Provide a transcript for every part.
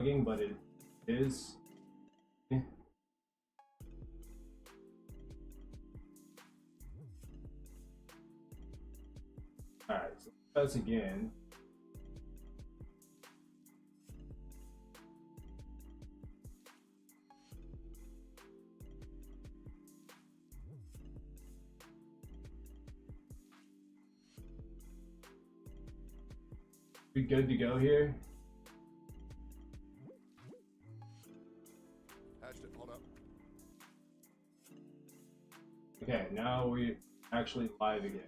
bugging, but it is. Alright, so that's again. We good to go here? Hatched it, hold up. Okay, now we actually live again.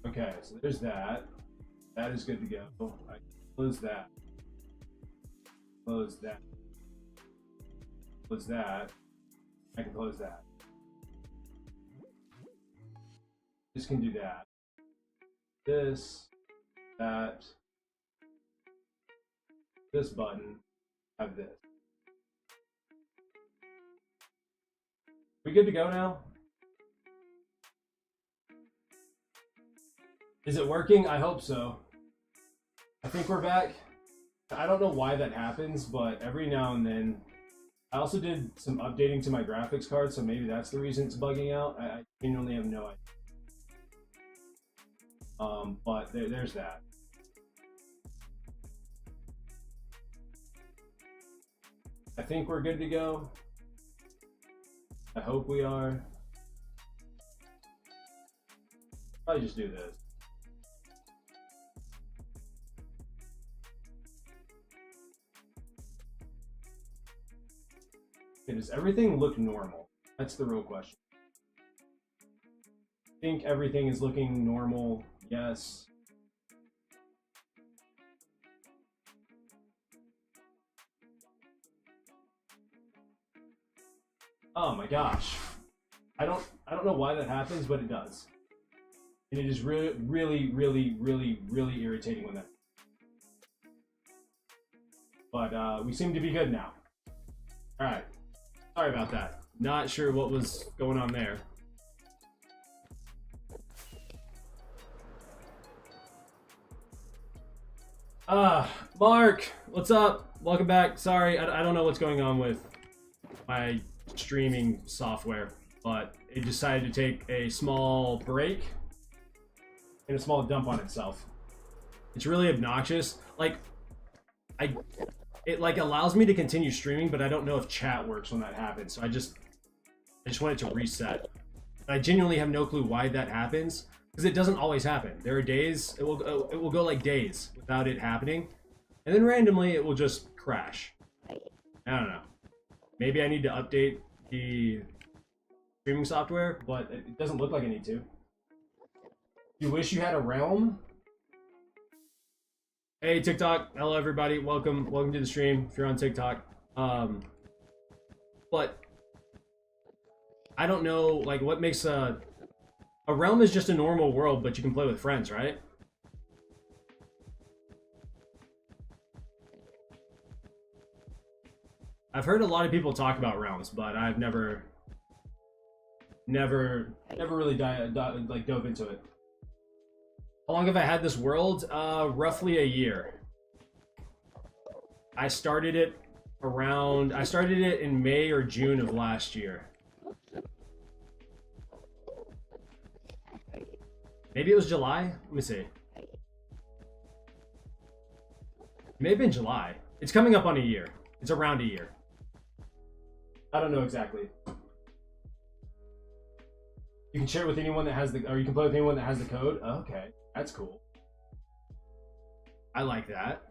Okay, so there's that. That is good to go. I can close that. Close that. Close that. I can close that. This can do that. This, that, this button, have this. We good to go now? Is it working? I hope so. I think we're back. I don't know why that happens, but every now and then, I also did some updating to my graphics card, so maybe that's the reason it's bugging out. I genuinely have no idea. But there's that. I think we're good to go. I hope we are. Probably just do this. Okay, does everything look normal? That's the real question. I think everything is looking normal. Yes. Oh my gosh. I don't know why that happens, but it does. And it is really, really, really, really, really irritating when that. But we seem to be good now. All right. Sorry about that. Not sure what was going on there. Mark, what's up? Welcome back. Sorry, I don't know what's going on with my streaming software, but it decided to take a small break and a small dump on itself. It's really obnoxious. Like, it like allows me to continue streaming, but I don't know if chat works when that happens. So I just want it to reset. I genuinely have no clue why that happens, because it doesn't always happen. There are days it will go like days without it happening, and then randomly it will just crash. I don't know. Maybe I need to update the streaming software, but it doesn't look like I need to. You wish you had a realm? Hey TikTok, hello everybody, welcome to the stream if you're on TikTok. But I don't know, like, what makes a realm is just a normal world, but you can play with friends, right? I've heard a lot of people talk about realms, but I've never really dove into it. How long have I had this world? Roughly a year. I started it in May or June of last year. Maybe it was July? Let me see. It may have been July. It's coming up on a year. It's around a year. I don't know exactly. You can share it with anyone that has or you can play with anyone that has the code? Oh, okay, that's cool. I like that.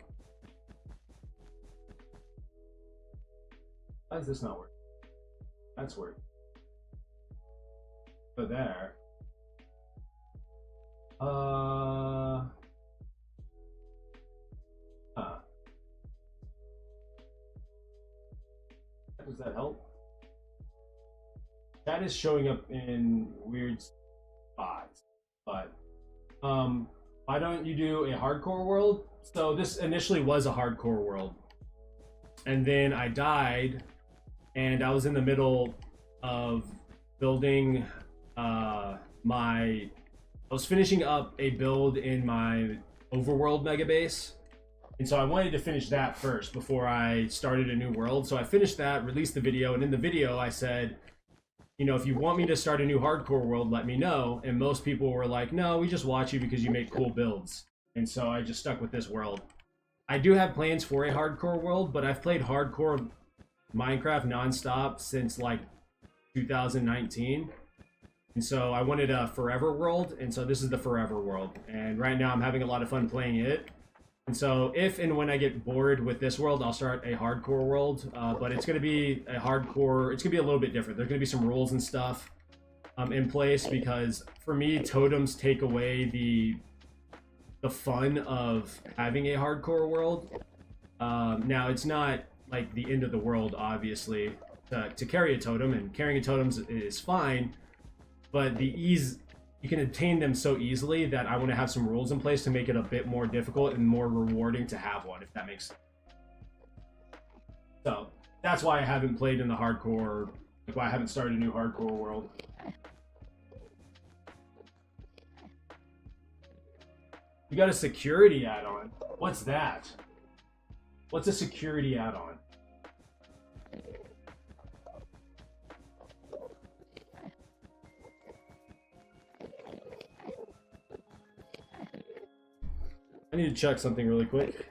Why does this not work? That's working. But there. Does that help? That is showing up in weird spots, but why don't you do a hardcore world? So this initially was a hardcore world, and then I died, and I was in the middle of building my I was finishing up a build in my overworld mega base. And so I wanted to finish that first before I started a new world. So I finished that, released the video, and in the video I said, you know, if you want me to start a new hardcore world, let me know. And most people were like, no, we just watch you because you make cool builds. And so I just stuck with this world. I do have plans for a hardcore world, but I've played hardcore Minecraft nonstop since like 2019. And so I wanted a forever world, and so this is the forever world. And right now I'm having a lot of fun playing it. And so if and when I get bored with this world, I'll start a hardcore world. But it's going to be a hardcore, it's going to be a little bit different. There's going to be some rules and stuff in place, because for me, totems take away the fun of having a hardcore world. Now, it's not like the end of the world, obviously, to carry a totem, and carrying a totem is fine. But the ease, you can obtain them so easily that I want to have some rules in place to make it a bit more difficult and more rewarding to have one, if that makes sense. So that's why I haven't played in the hardcore, like why I haven't started a new hardcore world. You got a security add-on. What's that? What's a security add-on? I need to check something really quick,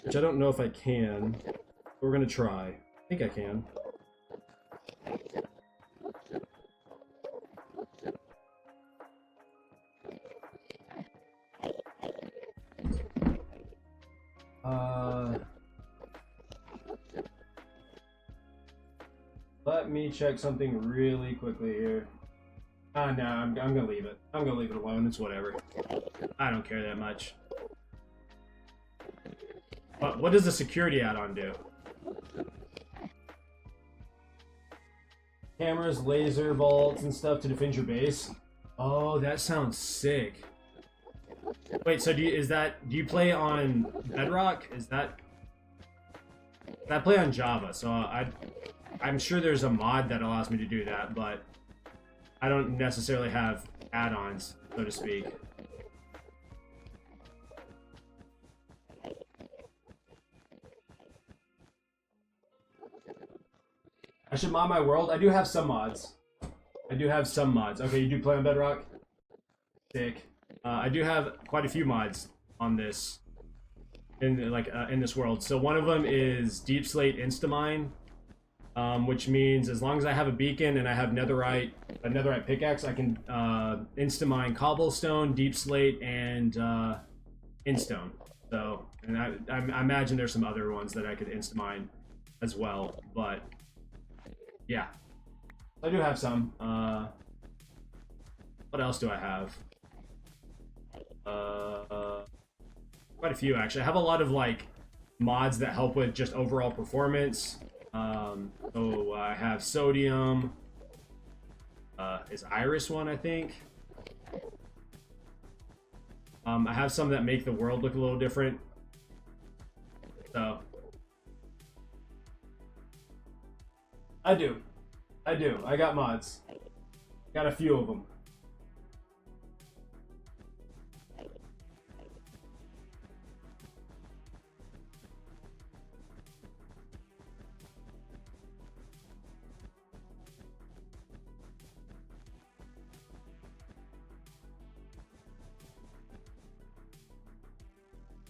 which I don't know if I can, but we're gonna try. I think I can. Let me check something really quickly here. No, I'm gonna leave it. I'm gonna leave it alone. It's whatever. I don't care that much. But what does the security add-on do? Cameras, laser bolts, and stuff to defend your base. Oh, that sounds sick. Wait, so do you play on Bedrock? Is that I play on Java? So I'm sure there's a mod that allows me to do that, but I don't necessarily have add-ons, so to speak. I should mod my world. I do have some mods. Okay, you do play on Bedrock? Sick. I do have quite a few mods on this, in this world. So one of them is Deep Slate Instamine, which means as long as I have a beacon and I have a netherite pickaxe, I can instamine cobblestone, deep slate, and instone. So, and I imagine there's some other ones that I could instamine as well, but yeah, I do have some. What else do I have? Quite a few, actually. I have a lot of like mods that help with just overall performance. So I have sodium. Is Iris one, I think. I have some that make the world look a little different. So I do. I got mods. Got a few of them.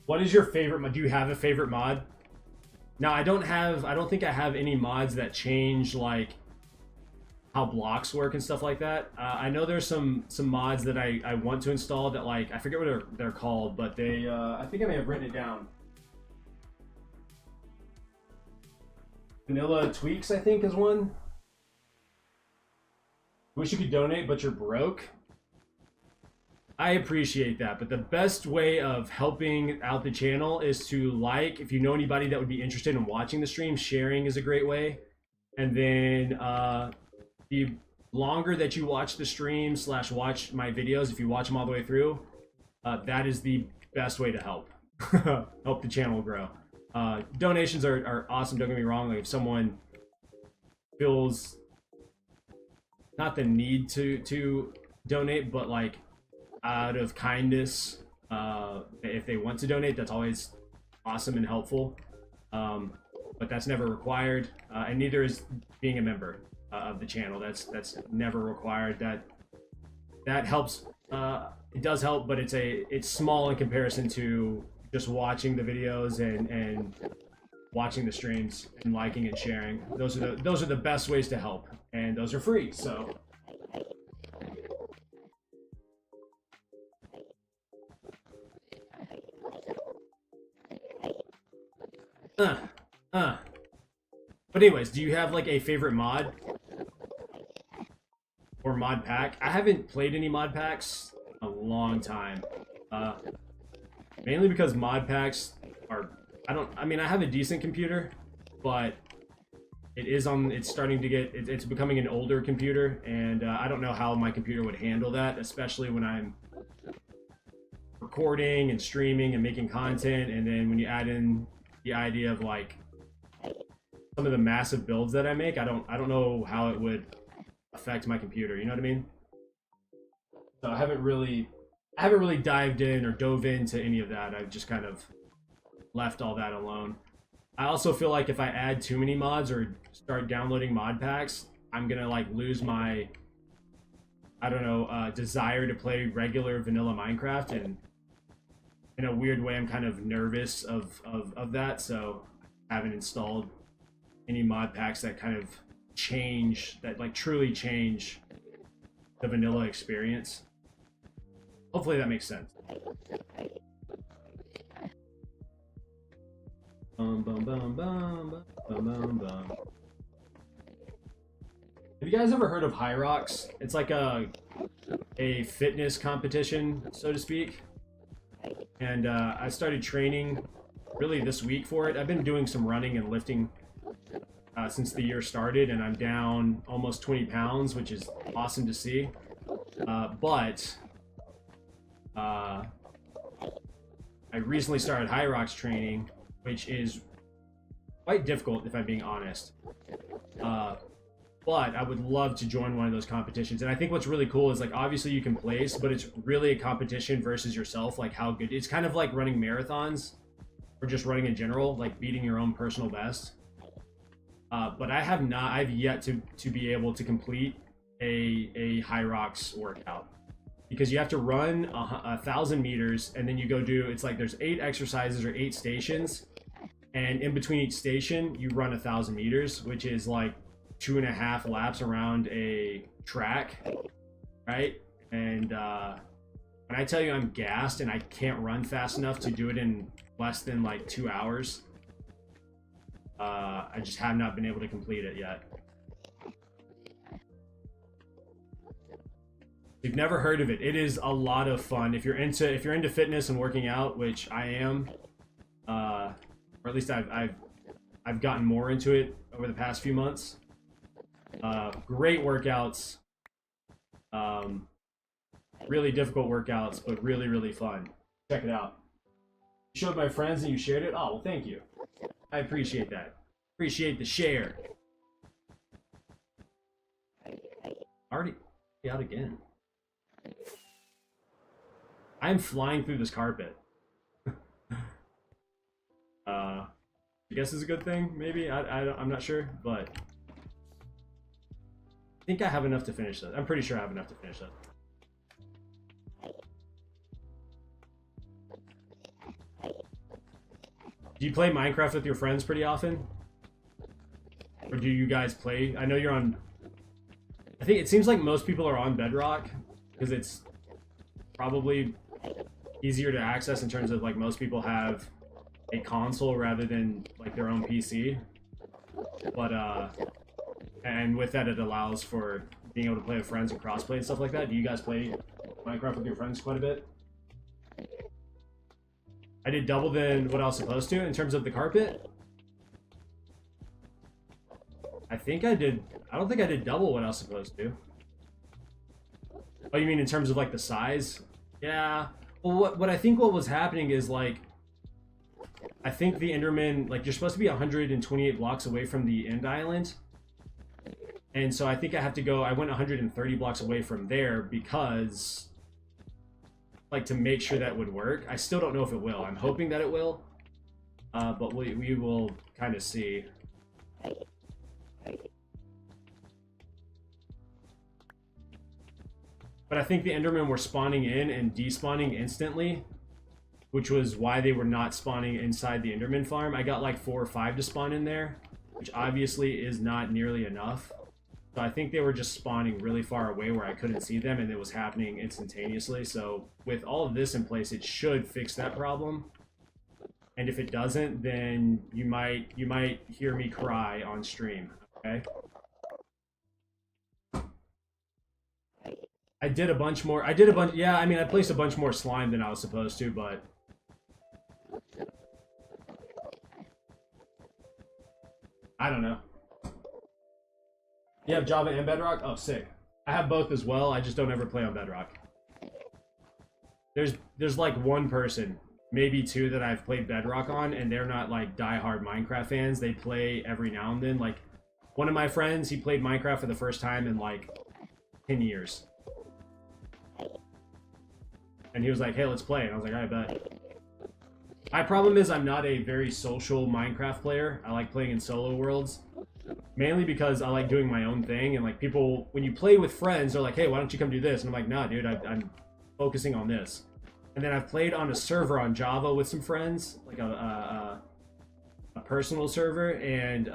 What is your favorite mod? Do you have a favorite mod? Now, I don't think I have any mods that change like how blocks work and stuff like that. I know there's some mods that I want to install that, like, I forget what they're called, but they I think I may have written it down. Vanilla Tweaks, I think, is one. Wish you could donate, but you're broke. I appreciate that, but the best way of helping out the channel is to like, if you know anybody that would be interested in watching the stream, sharing is a great way. And then the longer that you watch the stream / watch my videos, if you watch them all the way through, that is the best way to help help the channel grow. Donations are awesome, don't get me wrong. Like, if someone feels not the need to donate, but like out of kindness, if they want to donate, that's always awesome and helpful. But that's never required, and neither is being a member of the channel. That's never required. That helps. It does help, but it's small in comparison to just watching the videos and watching the streams and liking and sharing. Those are the best ways to help, and those are free. So. But anyways, do you have like a favorite mod or mod pack? I haven't played any mod packs in a long time. Mainly because mod packs are, I mean, I have a decent computer, but it's starting to get, it's becoming an older computer, and I don't know how my computer would handle that, especially when I'm recording and streaming and making content, and then when you add in the idea of like some of the massive builds that I make, I don't know how it would affect my computer, you know what I mean? So I haven't really dived in or dove into any of that. I've just kind of left all that alone. I also feel like if I add too many mods or start downloading mod packs, I'm gonna like lose my, I don't know, desire to play regular vanilla Minecraft, and in a weird way I'm kind of nervous of that, so I haven't installed any mod packs that kind of truly change the vanilla experience. Hopefully that makes sense. Bum, bum, bum, bum, bum, bum, bum. Have you guys ever heard of Hyrox? It's like a fitness competition, so to speak. And I started training really this week for it. I've been doing some running and lifting since the year started, and I'm down almost 20 pounds, which is awesome to see. But I recently started Hyrox training, which is quite difficult if I'm being honest. But I would love to join one of those competitions. And I think what's really cool is, like, obviously you can place, but it's really a competition versus yourself, like how good. It's kind of like running marathons or just running in general, like beating your own personal best. But I've yet to be able to complete a Hyrox workout, because you have to run 1,000 meters, and then you go do, it's like there's 8 exercises or 8 stations, and in between each station you run 1,000 meters, which is like 2.5 laps around a track, right? And when I tell you I'm gassed and I can't run fast enough to do it in less than like 2 hours, I just have not been able to complete it yet. If you've never heard of it, it is a lot of fun. If you're into fitness and working out, which I am, or at least I've gotten more into it over the past few months. Great workouts, really difficult workouts, but really, really fun. Check it out. You showed my friends and you shared it. Oh, well, thank you. I appreciate that. Appreciate the share. Already out again. I'm flying through this carpet. I guess is a good thing, maybe. I'm not sure, but I think I have enough to finish that. I'm pretty sure I have enough to finish that. Do you play Minecraft with your friends pretty often? Or do you guys play? I know you're on... I think it seems like most people are on Bedrock, because it's probably easier to access in terms of, like, most people have a console rather than like their own PC. But and with that, it allows for being able to play with friends and crossplay and stuff like that. Do you guys play Minecraft with your friends quite a bit? I did double than what I was supposed to in terms of the carpet. I think I did. I don't think I did double what I was supposed to. Oh, you mean in terms of like the size? Yeah. Well, what I think what was happening is, like, I think the Enderman, like, you're supposed to be 128 blocks away from the end island. And so I think I have to go, I went 130 blocks away from there because, like, to make sure that would work. I still don't know if it will. I'm hoping that it will, but we will kind of see. But I think the Endermen were spawning in and despawning instantly, which was why they were not spawning inside the Enderman farm. I got like 4 or 5 to spawn in there, which obviously is not nearly enough. So I think they were just spawning really far away where I couldn't see them, and it was happening instantaneously. So with all of this in place, it should fix that problem. And if it doesn't, then you might hear me cry on stream, okay? I did a bunch more. Yeah, I mean, I placed a bunch more slime than I was supposed to, but I don't know. You have Java and Bedrock? Oh, sick. I have both as well. I just don't ever play on Bedrock. There's like one person, maybe 2 that I've played Bedrock on, and they're not like diehard Minecraft fans. They play every now and then. Like, one of my friends, he played Minecraft for the first time in like 10 years. And he was like, hey, let's play. And I was like, I bet. My problem is I'm not a very social Minecraft player. I like playing in solo worlds. Mainly because I like doing my own thing. And like people, when you play with friends, they're like, hey, why don't you come do this? And I'm like, nah, dude, I'm focusing on this. And then I've played on a server on Java with some friends. Like a personal server. And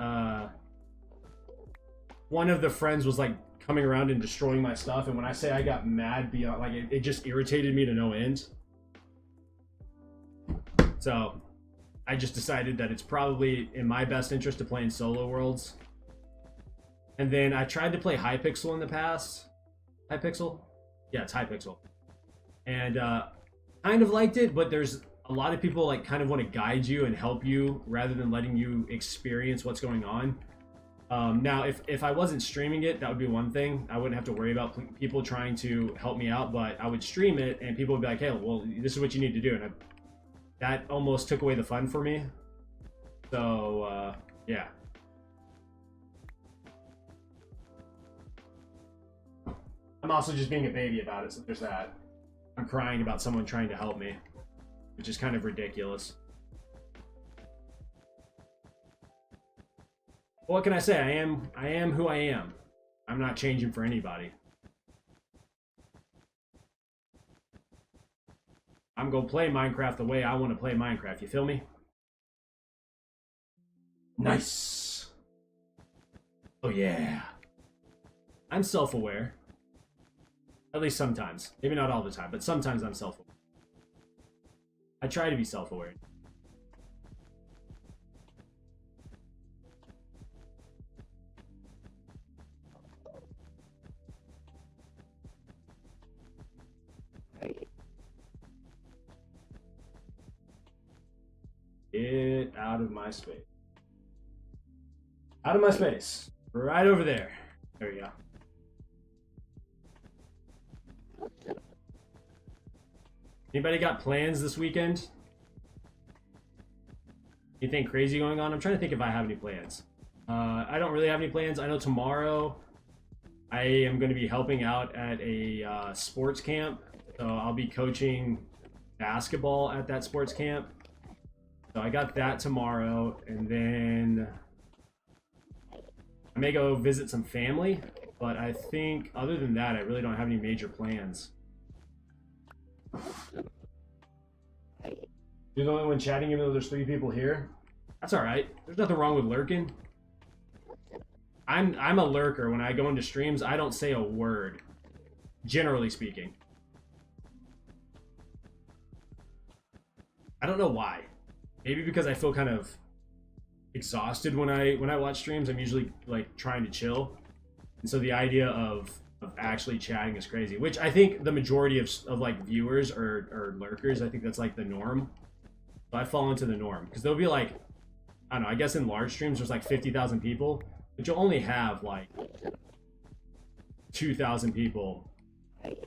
one of the friends was like coming around and destroying my stuff. And when I say I got mad beyond, like it just irritated me to no end. So I just decided that it's probably in my best interest to play in solo worlds. And then I tried to play Hypixel in the past. Hypixel? Yeah, it's Hypixel. And kind of liked it, but there's a lot of people like kind of want to guide you and help you rather than letting you experience what's going on. Now, if I wasn't streaming it, that would be one thing. I wouldn't have to worry about people trying to help me out, but I would stream it and people would be like, hey, well, this is what you need to do. And that almost took away the fun for me. So, yeah. I'm also just being a baby about it, so there's that. I'm crying about someone trying to help me, which is kind of ridiculous. What can I say? I am who I am. I'm not changing for anybody. I'm gonna play Minecraft the way I want to play Minecraft. You feel me? Nice. Oh yeah. I'm self-aware. At least sometimes. Maybe not all the time, but sometimes I'm self-aware. I try to be self-aware. Get out of my space. Out of my space. Right over there. There we go. Anybody got plans this weekend? Anything crazy going on? I'm trying to think if I have any plans. I don't really have any plans. I know tomorrow I am going to be helping out at a sports camp. So I'll be coaching basketball at that sports camp. So I got that tomorrow, and then I may go visit some family, but I think other than that, I really don't have any major plans. You're the only one chatting even though there's 3 people here? That's alright. There's nothing wrong with lurking. I'm a lurker. When I go into streams, I don't say a word. Generally speaking. I don't know why. Maybe because I feel kind of exhausted when I watch streams. I'm usually like trying to chill. And so the idea of actually chatting is crazy, which I think the majority of like viewers or lurkers, I think that's like the norm. So I fall into the norm because there'll be like, I don't know, I guess in large streams there's like 50,000 people, but you'll only have like 2,000 people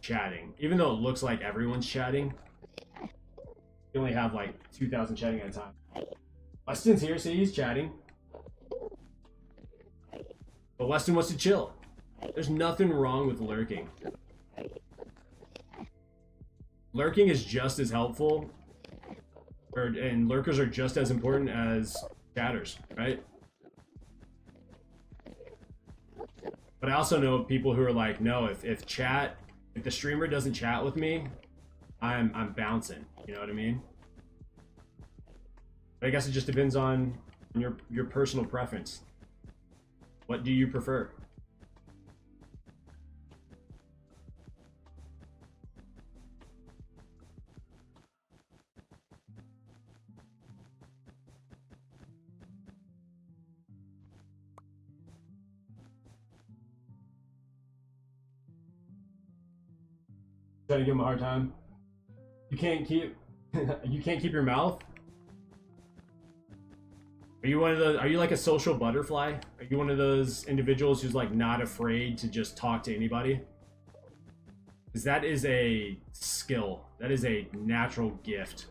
chatting. Even though it looks like everyone's chatting, you only have like 2,000 chatting at a time. Weston's here, see, he's chatting. But Weston wants to chill. There's nothing wrong with lurking. Lurking is just as helpful, and lurkers are just as important as chatters, right? But I also know people who are like, no, if the streamer doesn't chat with me, I'm bouncing. You know what I mean? But I guess it just depends on your personal preference. What do you prefer? Trying to give him a hard time. You can't keep you can't keep your mouth. Are you one of those? Are you like a social butterfly? Are you one of those individuals who's like not afraid to just talk to anybody? Because that is a skill. That is a natural gift.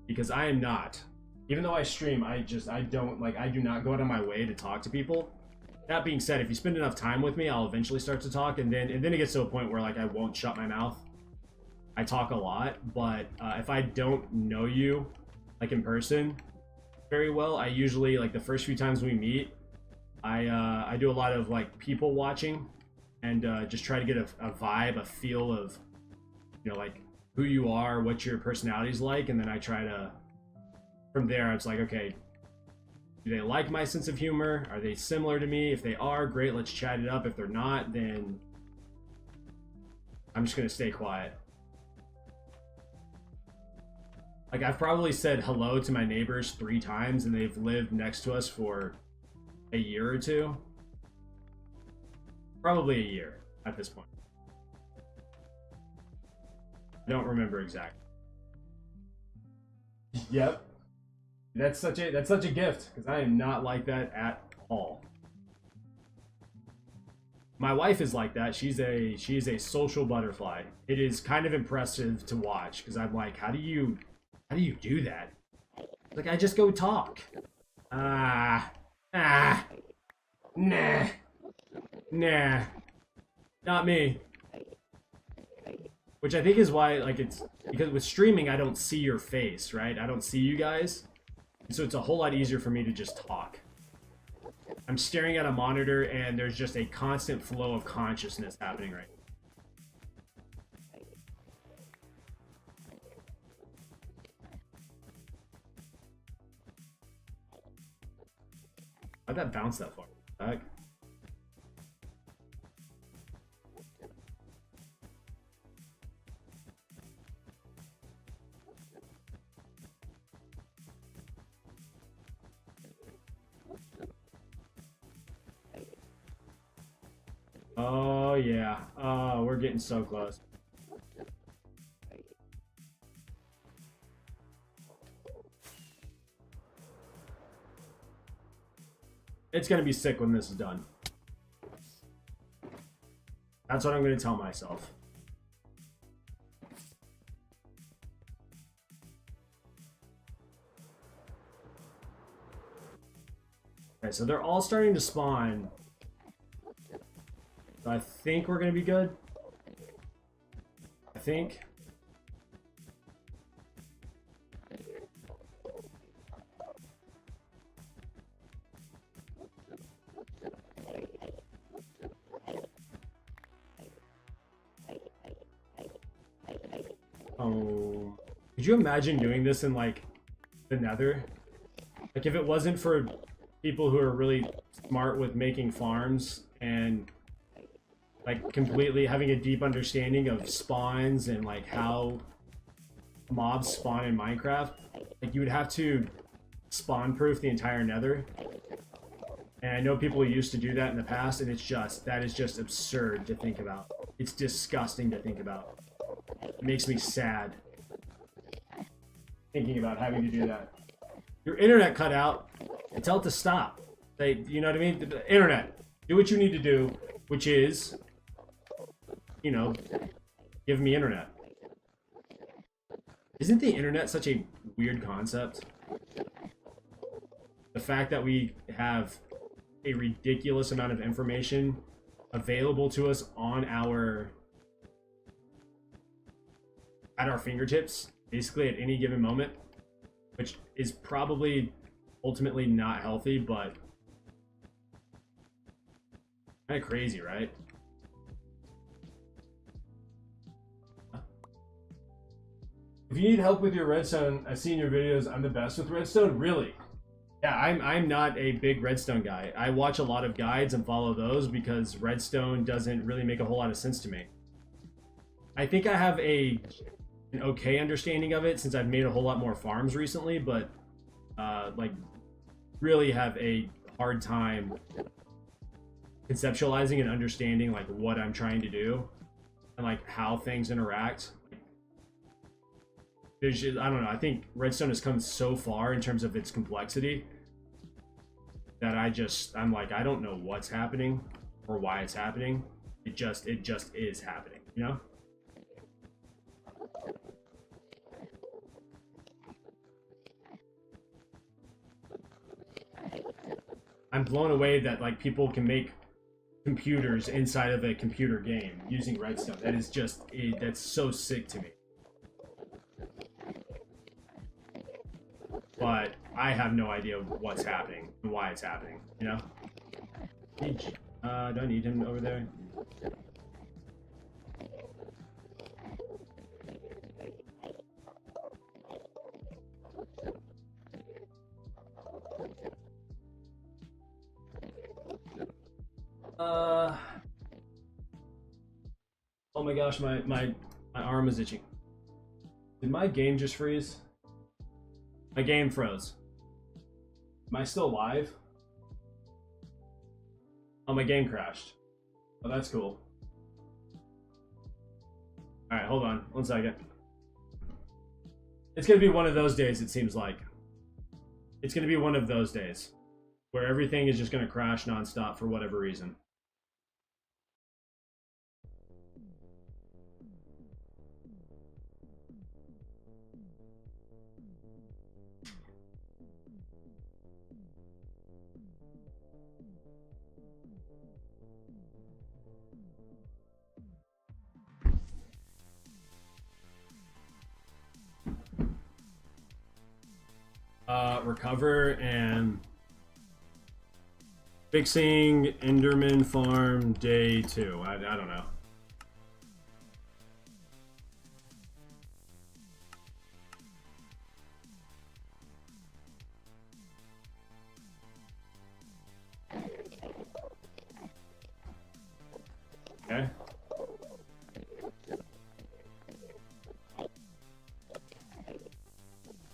Because I am not. Even though I stream, I do not go out of my way to talk to people. That being said, if you spend enough time with me, I'll eventually start to talk, and then it gets to a point where like I won't shut my mouth. I talk a lot, but if I don't know you, like in person, very well, I usually, like the first few times we meet, I do a lot of like people watching, and just try to get a vibe, a feel of, you know, like who you are, what your personality's like, and then I try to, from there, it's like, okay, do they like my sense of humor? Are they similar to me? If they are, great, let's chat it up. If they're not, then I'm just gonna stay quiet. Like, I've probably said hello to my neighbors 3 times, and they've lived next to us for a year or 2. Probably a year at this point. I don't remember exactly. Yep. That's such a gift, because I am not like that at all. My wife is like that. She's a social butterfly. It is kind of impressive to watch, because I'm like, how do you do that? Like, I just go talk. Nah, not me. Which I think is why, like, it's because with streaming, I don't see your face, right? I don't see you guys. So it's a whole lot easier for me to just talk. I'm staring at a monitor, and there's just a constant flow of consciousness happening right now. How'd that bounce that far back? Oh yeah. Oh, we're getting so close. It's gonna be sick when this is done. That's what I'm gonna tell myself. Okay, so they're all starting to spawn. So I think we're gonna be good. I think. Oh, could you imagine doing this in like the Nether? Like, if it wasn't for people who are really smart with making farms and like completely having a deep understanding of spawns and like how mobs spawn in Minecraft, like you would have to spawn proof the entire Nether. And I know people used to do that in the past, and that is just absurd to think about. It's disgusting to think about. It makes me sad thinking about having to do that. Your internet cut out, and tell it to stop. You know what I mean? The internet, do what you need to do, which is, you know, give me internet. Isn't the internet such a weird concept? The fact that we have a ridiculous amount of information available to us on at our fingertips, basically at any given moment, which is probably ultimately not healthy, but kind of crazy, right? If you need help with your redstone, I've seen your videos. I'm the best with redstone. Really? Yeah, I'm not a big redstone guy. I watch a lot of guides and follow those because redstone doesn't really make a whole lot of sense to me. I think I have an okay understanding of it since I've made a whole lot more farms recently, but like really have a hard time conceptualizing and understanding like what I'm trying to do and like how things interact. There's just, I don't know, I think redstone has come so far in terms of its complexity that I'm like, I don't know what's happening or why it's happening. It just is happening, you know? I'm blown away that like people can make computers inside of a computer game using redstone. That is just, that's so sick to me. But I have no idea what's happening and why it's happening, you know? Do I need him over there? Oh my gosh, my arm is itching. Did my game just freeze? My game froze. Am I still live? Oh, my game crashed. Oh, that's cool. Alright, hold on. 1 second. It's gonna be one of those days, it seems like. It's gonna be one of those days where everything is just gonna crash nonstop for whatever reason. Recover and fixing Enderman farm day 2. I don't know. Okay.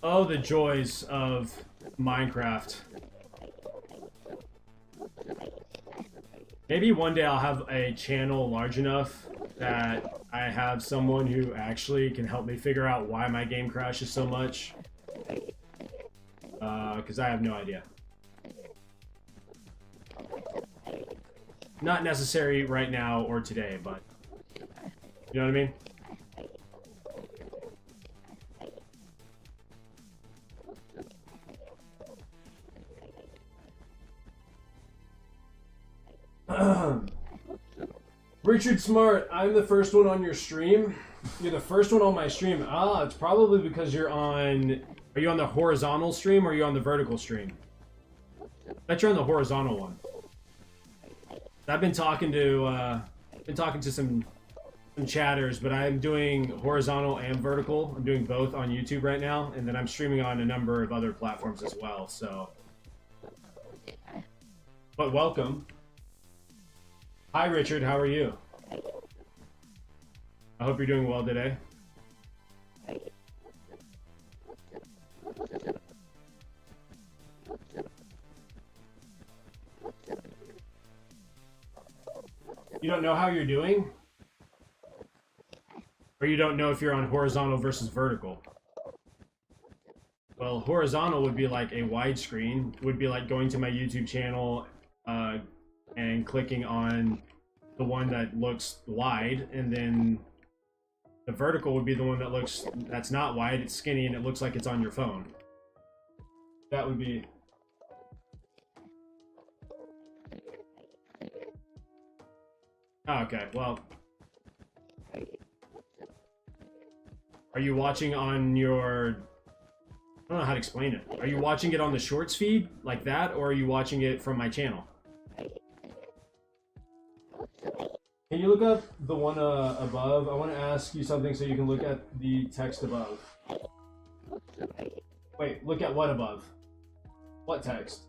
Oh, the joys of Minecraft. Maybe one day I'll have a channel large enough that I have someone who actually can help me figure out why my game crashes so much. Because I have no idea. Not necessary right now or today, but you know what I mean? Richard Smart, I'm the first one on your stream. You're the first one on my stream. Ah, it's probably because you're on... Are you on the horizontal stream or are you on the vertical stream? I bet you're on the horizontal one. I've been talking to some chatters, but I'm doing horizontal and vertical. I'm doing both on YouTube right now, and then I'm streaming on a number of other platforms as well, so... But welcome. Hi, Richard. How are you? I hope you're doing well today. You don't know how you're doing? Or you don't know if you're on horizontal versus vertical? Well, horizontal would be like a widescreen. Would be like going to my YouTube channel, and clicking on the one that looks wide, and then the vertical would be the one that's not wide, it's skinny, and it looks like it's on your phone. That would be... Oh, okay, well. Are you watching on your... I don't know how to explain it. Are you watching it on the shorts feed, like that, or are you watching it from my channel? Can you look up the one above? I want to ask you something so you can look at the text above. Wait, look at what above? What text?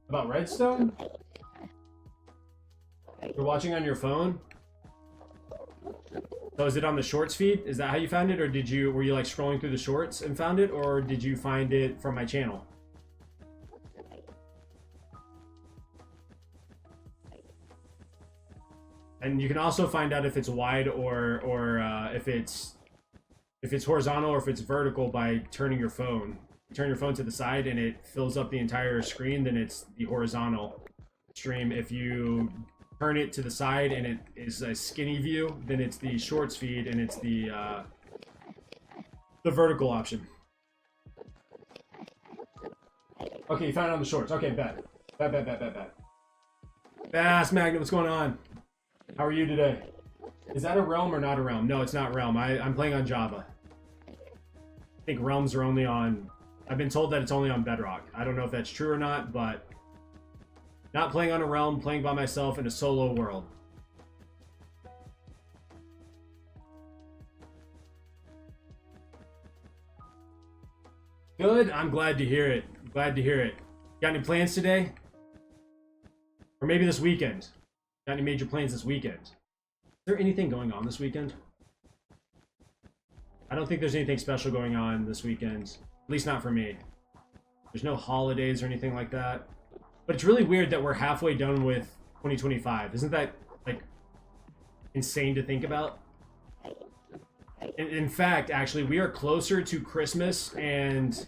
About Redstone? You're watching on your phone? So is it on the shorts feed? Is that how you found it? Or were you like scrolling through the shorts and found it? Or did you find it from my channel? And you can also find out if it's wide or if it's horizontal or if it's vertical by turning your phone. You turn your phone to the side and it fills up the entire screen, then it's the horizontal stream. If you turn it to the side and it is a skinny view, then it's the shorts feed and it's the vertical option. Okay, you found it on the shorts. Okay, bet. Bass Magnet, what's going on? How are you today? Is that a realm or not a realm? No, it's not realm. I'm playing on Java. I think realms are only on... I've been told that it's only on Bedrock. I don't know if that's true or not, but... Not playing on a realm, playing by myself in a solo world. Good, I'm glad to hear it. Glad to hear it. Got any plans today? Or maybe this weekend? Got any major plans this weekend? Is there anything going on this weekend? I don't think there's anything special going on this weekend. At least not for me. There's no holidays or anything like that. But it's really weird that we're halfway done with 2025. Isn't that, like, insane to think about? In fact, actually, we are closer to Christmas, and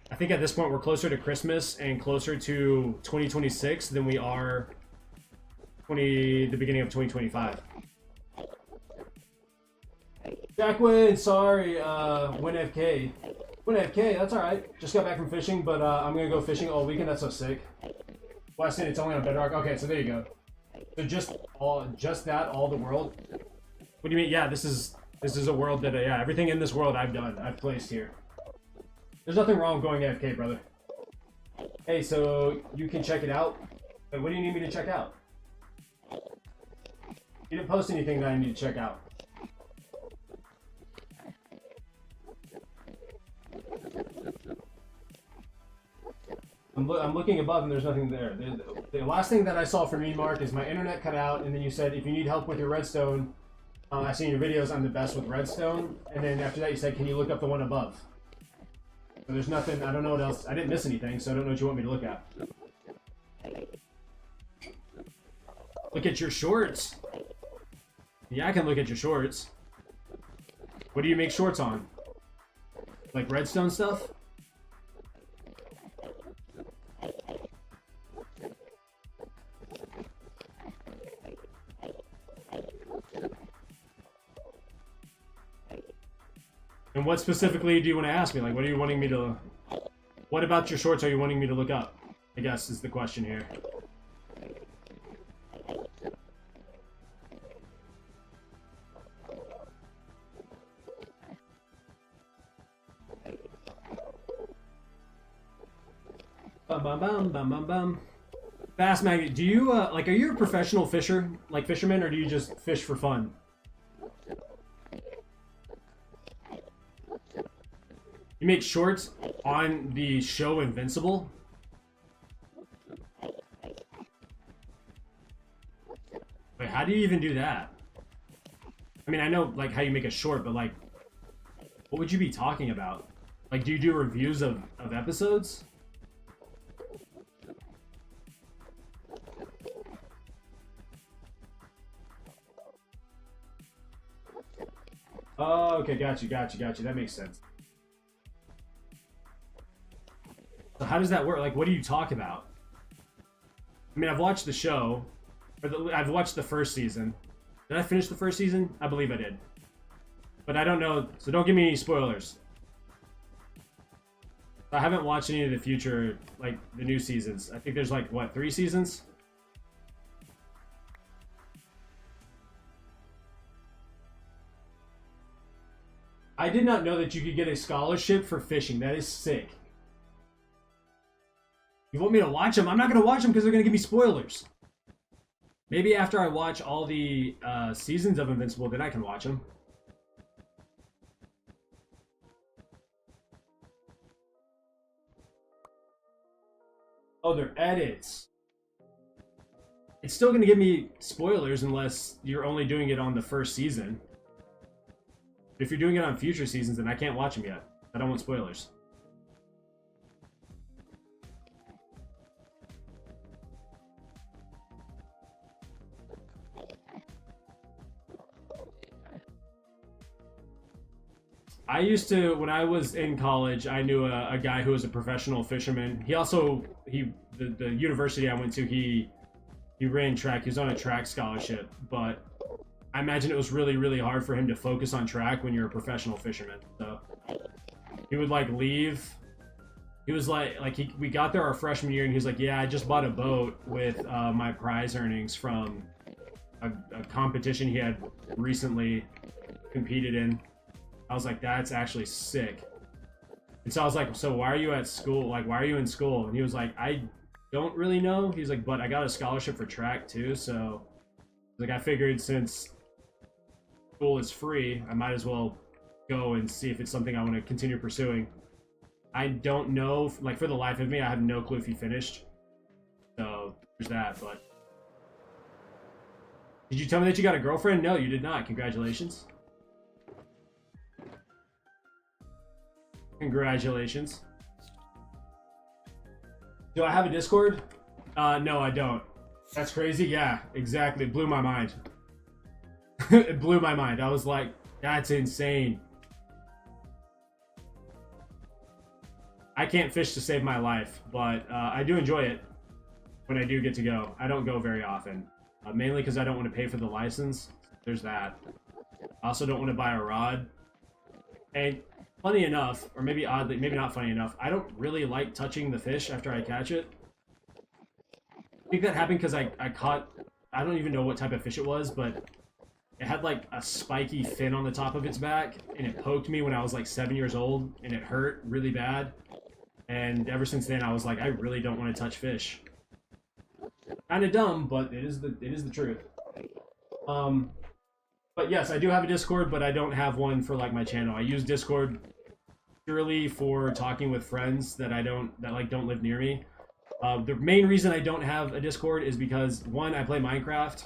I think at this point we're closer to Christmas and closer to 2026 than we are the beginning of 2025. Jacqueline, sorry, WinFK. WinFK, that's alright. Just got back from fishing, but I'm gonna go fishing all weekend. That's so sick. Weston, it's only on Bedrock. Okay, so there you go. So just that, all the world. What do you mean? Yeah, this is a world that yeah, everything in this world I've done. I've placed here. There's nothing wrong with going AFK, brother. Hey, so you can check it out. Wait, what do you need me to check out? You didn't post anything that I need to check out. I'm looking above and there's nothing there. The last thing that I saw from you, Mark, is my internet cut out, and then you said if you need help with your redstone, I see in your videos I'm the best with redstone, and then after that you said, can you look up the one above? So there's nothing, I don't know what else, I didn't miss anything, so I don't know what you want me to look at. Look at your shorts. Yeah, I can look at your shorts. What do you make shorts on? Like redstone stuff? And what specifically do you want to ask me? Like, what are you wanting me to... What about your shorts are you wanting me to look up? I guess is the question here. Bum bum bum bum bum bum. Fast Magnet, do you, like, are you a professional fisher? Like fisherman, or do you just fish for fun? You make shorts on the show Invincible? Wait, how do you even do that? I mean, I know, like, how you make a short, but, like, what would you be talking about? Like, do you do reviews of episodes? Oh, okay, got you. That makes sense. So how does that work? Like, what do you talk about? I mean, I've watched the show. I've watched the first season. Did I finish the first season? I believe I did. But I don't know, so don't give me any spoilers. I haven't watched any of the future, like, the new seasons. I think there's, like, what, 3 seasons? I did not know that you could get a scholarship for fishing. That is sick. You want me to watch them? I'm not going to watch them because they're going to give me spoilers. Maybe after I watch all the seasons of Invincible, then I can watch them. Oh, they're edits. It's still going to give me spoilers unless you're only doing it on the first season. If you're doing it on future seasons, then I can't watch them yet. I don't want spoilers. I used to, when I was in college, I knew a guy who was a professional fisherman. He also, the university I went to, he ran track. He was on a track scholarship, but I imagine it was really, really hard for him to focus on track when you're a professional fisherman. So he would like leave. He was we got there our freshman year, and he was like, "Yeah, I just bought a boat with my prize earnings from a competition he had recently competed in." I was like, "That's actually sick." And so I was like, "So why are you at school? Like, why are you in school?" And he was like, "I don't really know." He's like, "But I got a scholarship for track too, so like I figured since school is free, I might as well go and see if it's something I want to continue pursuing." I don't know, like for the life of me, I have no clue if he finished. So there's that. But did you tell me that you got a girlfriend? No, you did not. Congratulations. Congratulations. Do I have a Discord? No, I don't. That's crazy. Yeah, exactly. It blew my mind. It blew my mind. I was like, that's insane. I can't fish to save my life, but I do enjoy it when I do get to go. I don't go very often, mainly because I don't want to pay for the license. There's that. I also don't want to buy a rod. And funny enough, or maybe oddly, maybe not funny enough, I don't really like touching the fish after I catch it. I think that happened because I caught, I don't even know what type of fish it was, but it had like a spiky fin on the top of its back, and it poked me when I was like 7 years old, and it hurt really bad. And ever since then, I was like, I really don't want to touch fish. Kind of dumb, but it is the truth. But yes, I do have a Discord, but I don't have one for like my channel. I use Discord purely for talking with friends that don't live near me. The main reason I don't have a Discord is because one, I play Minecraft,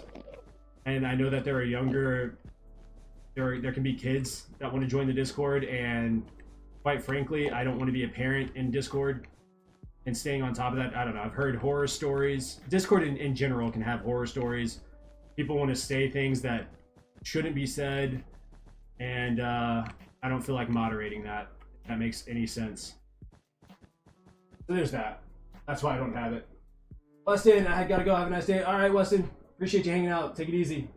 and I know that there can be kids that want to join the Discord, and quite frankly, I don't want to be a parent in Discord and staying on top of that. I don't know. I've heard horror stories. Discord in general can have horror stories. People want to say things that shouldn't be said, and I don't feel like moderating that. If that makes any sense. So there's that. That's why I don't have it. Weston, I gotta go. Have a nice day. All right, Weston. Appreciate you hanging out. Take it easy.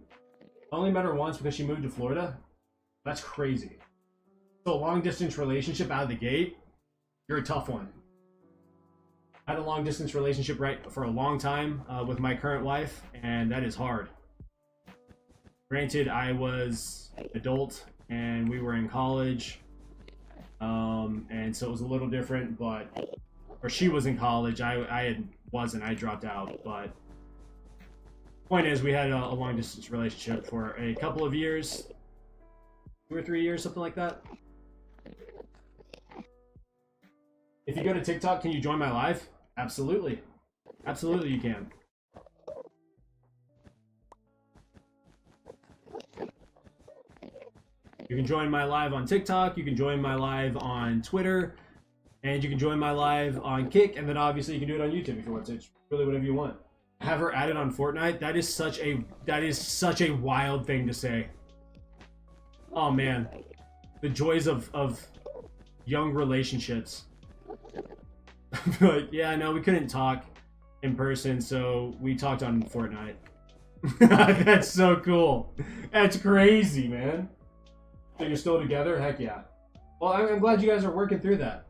I only met her once because she moved to Florida. That's crazy. So a long distance relationship out of the gate, you're a tough one. I had a long distance relationship for a long time with my current wife, and that is hard. Granted, I was adult and we were in college, and so it was a little different, or she was in college, I wasn't, I dropped out, but point is we had a long distance relationship for a couple of years, 2 or 3 years, something like that. If you go to TikTok, can you join my live? Absolutely. Absolutely you can. You can join my live on TikTok, you can join my live on Twitter, and you can join my live on Kick, and then obviously you can do it on YouTube if you want to. It's really whatever you want. Have her added on Fortnite? That is such a wild thing to say. Oh man. The joys of young relationships. Like, yeah, no, we couldn't talk in person, so we talked on Fortnite. That's so cool. That's crazy, man. So you're still together? Heck yeah. Well, I'm glad you guys are working through that.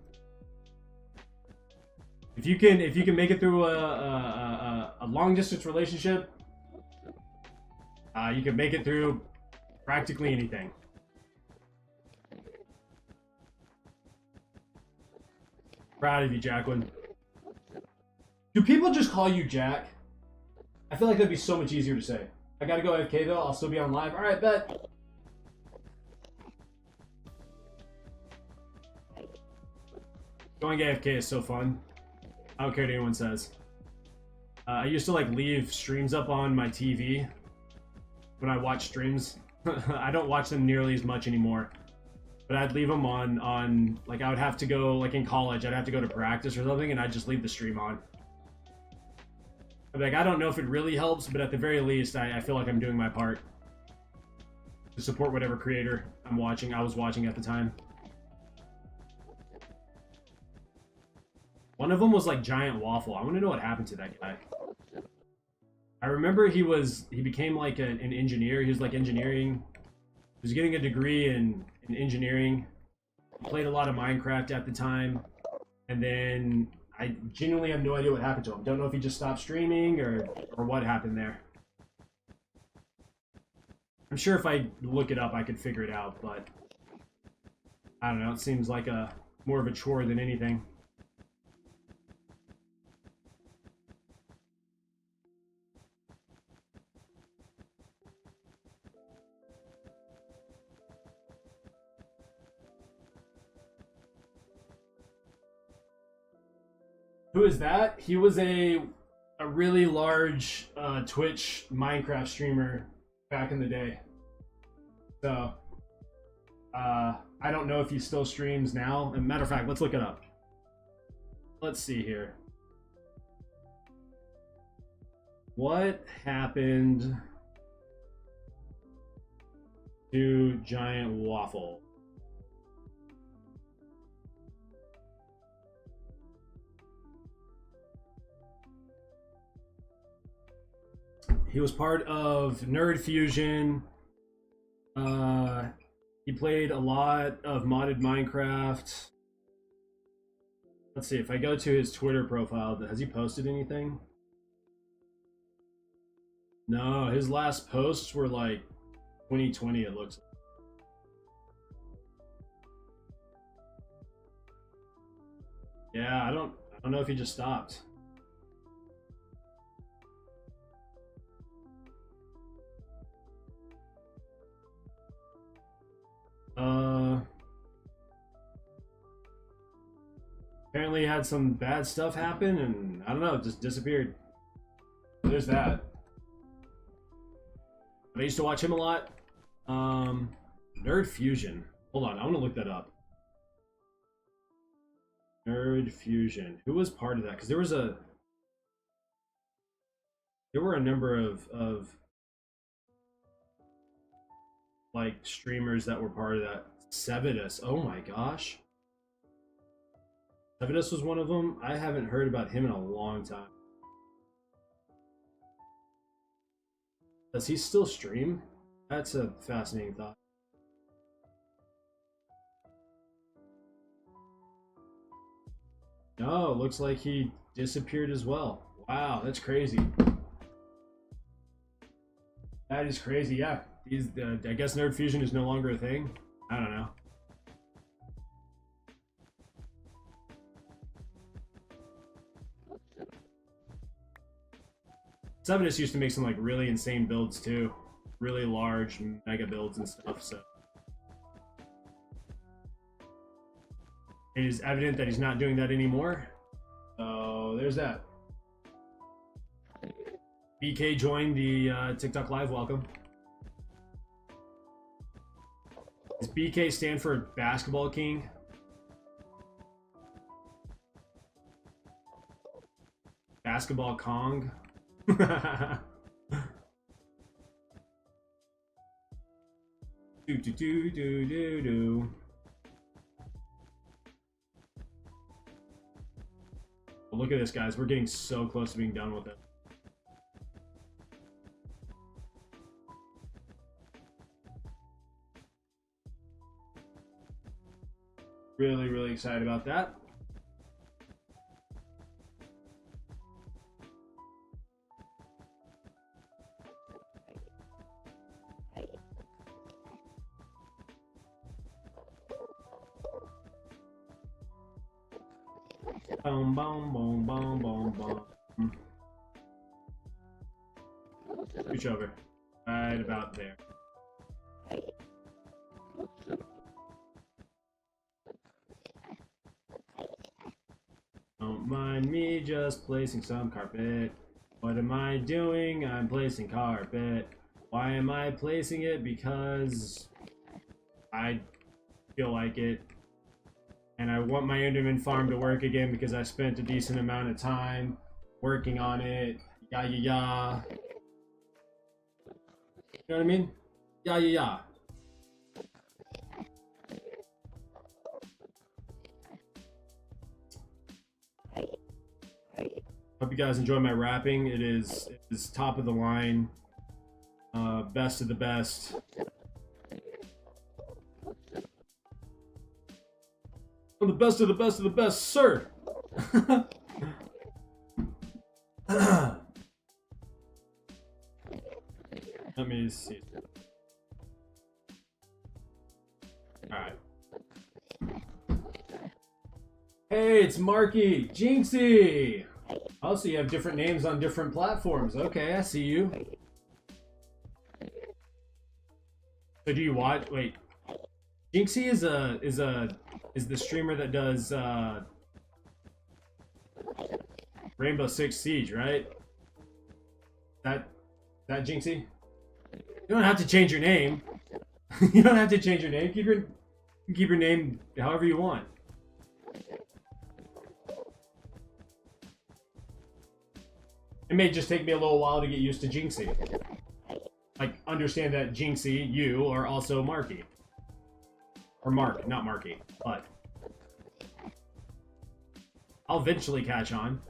If you can make it through a long distance relationship, you can make it through practically anything. Proud of you, Jacqueline. Do people just call you Jack? I feel like that'd be so much easier to say. I gotta go AFK though. I'll still be on live. All right, bet. Going AFK is so fun. I don't care what anyone says. I used to like leave streams up on my TV when I watch streams. I don't watch them nearly as much anymore. But I'd leave them on like I would have to go, like in college, I'd have to go to practice or something, and I'd just leave the stream on. Like, I don't know if it really helps, but at the very least, I feel like I'm doing my part to support whatever creator I was watching at the time. One of them was like Giant Waffle. I want to know what happened to that guy. I remember he became like an engineer. He was like engineering. He was getting a degree in engineering. He played a lot of Minecraft at the time. And then I genuinely have no idea what happened to him. Don't know if he just stopped streaming or what happened there. I'm sure if I look it up, I could figure it out, but I don't know. It seems like more of a chore than anything. Who is that? He was a really large Twitch Minecraft streamer back in the day. So I don't know if he still streams now. As a matter of fact, let's look it up. Let's see here. What happened to Giant Waffle? He was part of Nerd Fusion. He played a lot of modded Minecraft. Let's see, if I go to his Twitter profile, has he posted anything? No, his last posts were like 2020, it looks like. Yeah, I don't know if he just stopped. Apparently had some bad stuff happen, and I don't know, just disappeared. There's that. I used to watch him a lot. Nerd Fusion. Hold on, I want to look that up. Nerd Fusion. Who was part of that? Because there were a number of like streamers that were part of that. Sevidus. Oh my gosh. Sevidus was one of them. I haven't heard about him in a long time. Does he still stream? That's a fascinating thought. No, looks like he disappeared as well. Wow, that's crazy. That is crazy, yeah. I guess Nerd Fusion is no longer a thing. I don't know. Sevidus used to make some like really insane builds too. Really large mega builds and stuff, so. It is evident that he's not doing that anymore. So there's that. BK joined the TikTok live, welcome. Does BK stand for Basketball King? Basketball Kong? do do do do do do. Well, look at this, guys. We're getting so close to being done with it. Really, really excited about that. Boom, boom, boom, boom, boom, boom. Scooch over. Right about there. Don't mind me just placing some carpet. What am I doing? I'm placing carpet. Why am I placing it? Because I feel like it. And I want my Enderman farm to work again because I spent a decent amount of time working on it. Yeah, yeah, yeah. You know what I mean? Yeah, yeah, yeah. Hope you guys enjoy my rapping. It is top of the line, best of the best. I'm the best of the best of the best, sir. Let me see. All right. Hey, it's Marky, Jinxie. Oh, so you have different names on different platforms. Okay, I see you. So do you watch? Wait, Jinxie is the streamer that does Rainbow Six Siege, right? That Jinxie? You don't have to change your name. You don't have to change your name. Keep your name however you want. It may just take me a little while to get used to Jinxie. Like, understand that Jinxie, you, are also Marky. Or Mark, not Marky, but I'll eventually catch on.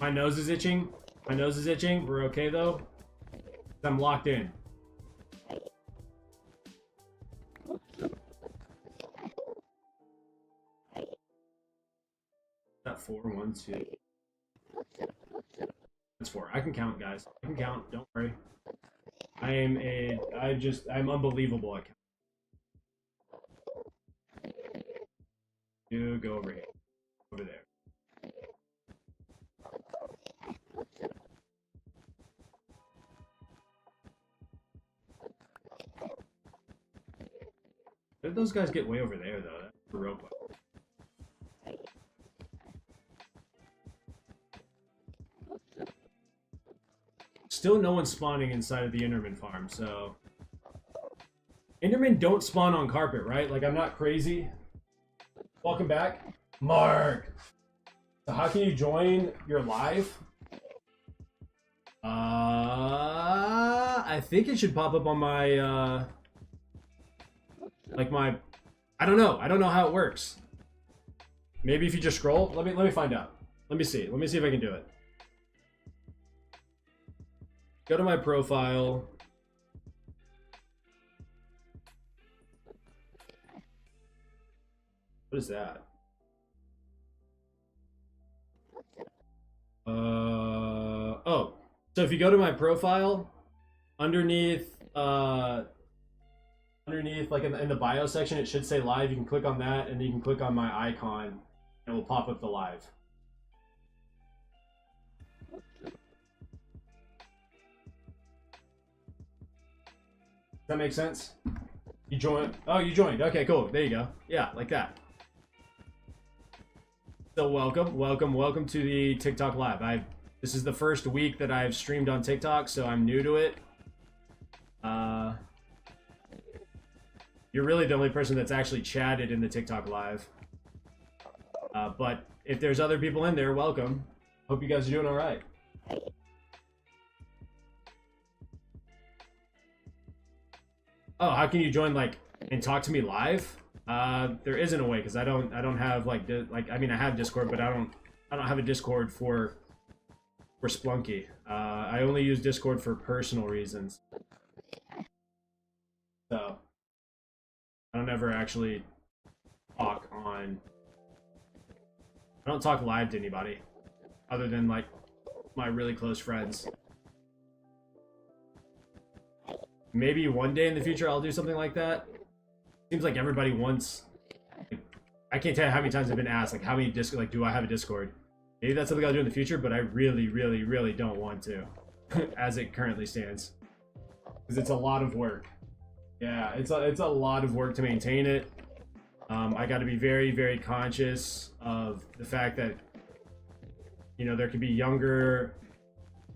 My nose is itching. My nose is itching. We're okay though. I'm locked in. That 4, 1, 2. That's 4. I can count, guys. I can count. Don't worry. I'm unbelievable at counting. You go over here. Over there. Did those guys get way over there, though? That's the real question. Still no one's spawning inside of the Enderman farm, so... Enderman don't spawn on carpet, right? Like, I'm not crazy. Welcome back. Mark! So how can you join your live? I think it should pop up on my, like my... I don't know. I don't know how it works. Maybe if you just scroll? Let me find out. Let me see. Let me see if I can do it. Go to my profile. What is that? Oh. So if you go to my profile, underneath like in the bio section, it should say live. You can click on that, and then you can click on my icon, and it will pop up the live. Does that make sense? You joined? Oh, you joined. Okay, cool. There you go. Yeah, like that. So welcome to the TikTok live. This is the first week that I've streamed on TikTok, so I'm new to it. You're really the only person that's actually chatted in the TikTok live. But if there's other people in there, welcome. Hope you guys are doing all right. Oh, how can you join like and talk to me live? There isn't a way because I don't have like I mean I have Discord, but I don't have a Discord for Splunky. I only use Discord for personal reasons. So I don't ever actually talk on I don't talk live to anybody other than like my really close friends. Maybe one day in the future I'll do something like that. Seems like everybody wants. Like, I can't tell you how many times I've been asked like how many do I have a Discord? Maybe that's something I'll do in the future, but I really, really, really don't want to, as it currently stands, because it's a lot of work. Yeah, it's a lot of work to maintain it. I got to be very, very conscious of the fact that, you know, there could be younger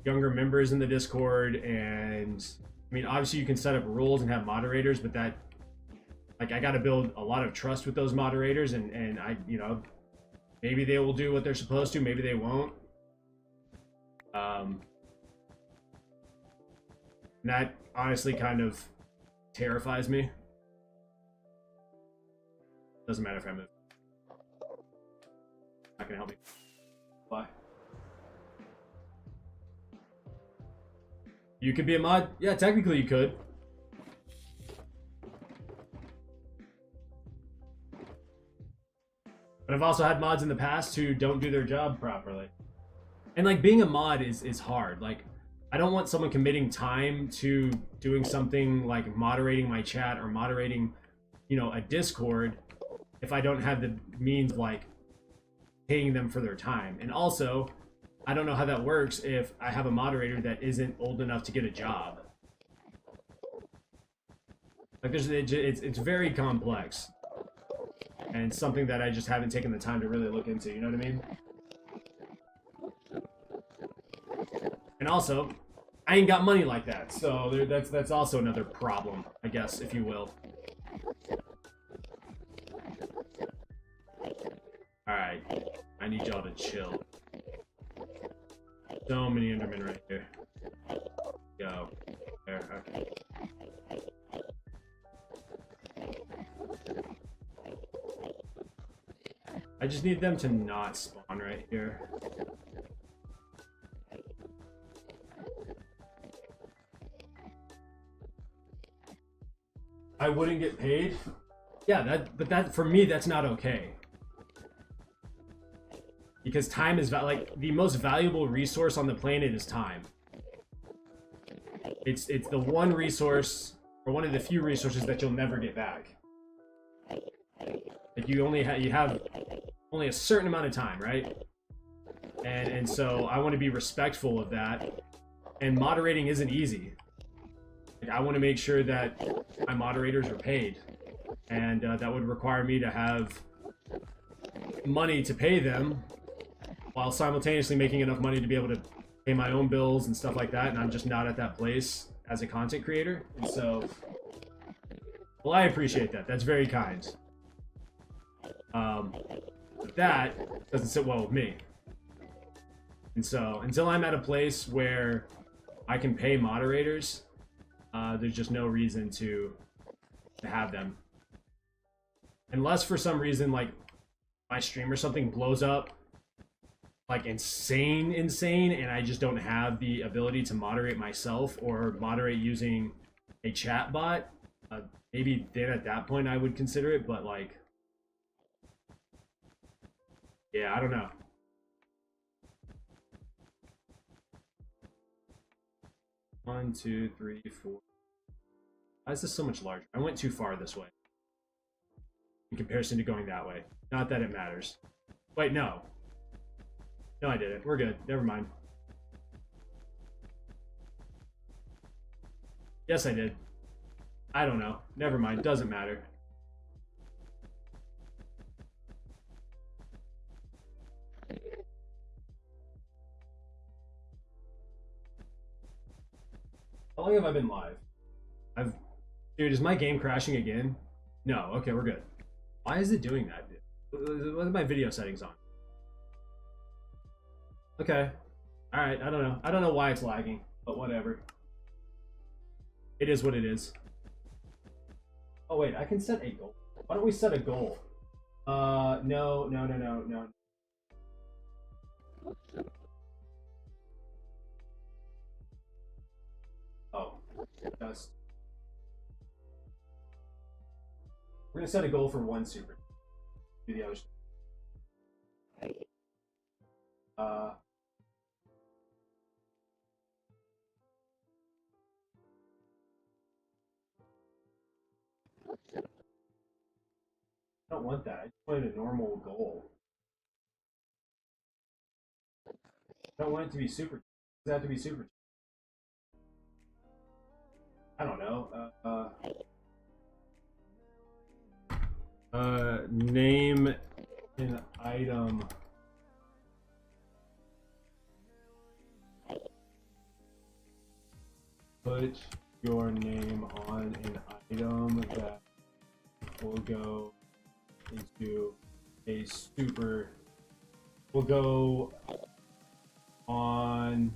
members in the Discord, and I mean, obviously you can set up rules and have moderators, but that, like, I got to build a lot of trust with those moderators, and I, you know, maybe they will do what they're supposed to, maybe they won't. And that honestly kind of terrifies me. Doesn't matter if I move. Not gonna help me. Bye. You could be a mod? Yeah, technically you could. But I've also had mods in the past who don't do their job properly. And like being a mod is hard. Like I don't want someone committing time to doing something like moderating my chat or moderating, you know, a Discord if I don't have the means of like paying them for their time. And also, I don't know how that works if I have a moderator that isn't old enough to get a job. Like it's very complex. And something that I just haven't taken the time to really look into, you know what I mean? And also, I ain't got money like that, so that's also another problem, I guess, if you will. Alright, I need y'all to chill. So many Endermen right here. Go. There, okay. I just need them to not spawn right here. I wouldn't get paid? Yeah, but that for me that's not okay. Because time is like the most valuable resource on the planet is time. It's the one resource, or one of the few resources that you'll never get back. Like you have only a certain amount of time, right? And so I want to be respectful of that. And moderating isn't easy. Like I want to make sure that my moderators are paid, and that would require me to have money to pay them, while simultaneously making enough money to be able to pay my own bills and stuff like that. And I'm just not at that place as a content creator. And so, well, I appreciate that. That's very kind. But that doesn't sit well with me. And so, until I'm at a place where I can pay moderators, there's just no reason to have them. Unless for some reason, like, my stream or something blows up like insane, and I just don't have the ability to moderate myself or moderate using a chat bot, maybe then at that point I would consider it, but like, yeah, I don't know. One, two, three, four. Why is this so much larger? I went too far this way in comparison to going that way. Not that it matters. Wait, no. No, I didn't. We're good. Never mind. Yes, I did. I don't know. Never mind. Doesn't matter. How long have I been live? Dude, is my game crashing again? No. Okay, we're good. Why is it doing that? What are my video settings on? Okay. Alright, I don't know. I don't know why it's lagging, but whatever. It is what it is. Oh wait, I can set a goal. Why don't we set a goal? No. Oh, just. We're gonna set a goal for one super. Do the other. I don't want that. I just wanted a normal goal. I don't want it to be super. Does it have to be super? I don't know. Name an item. Put your name on an item that will go into a super. Will go on.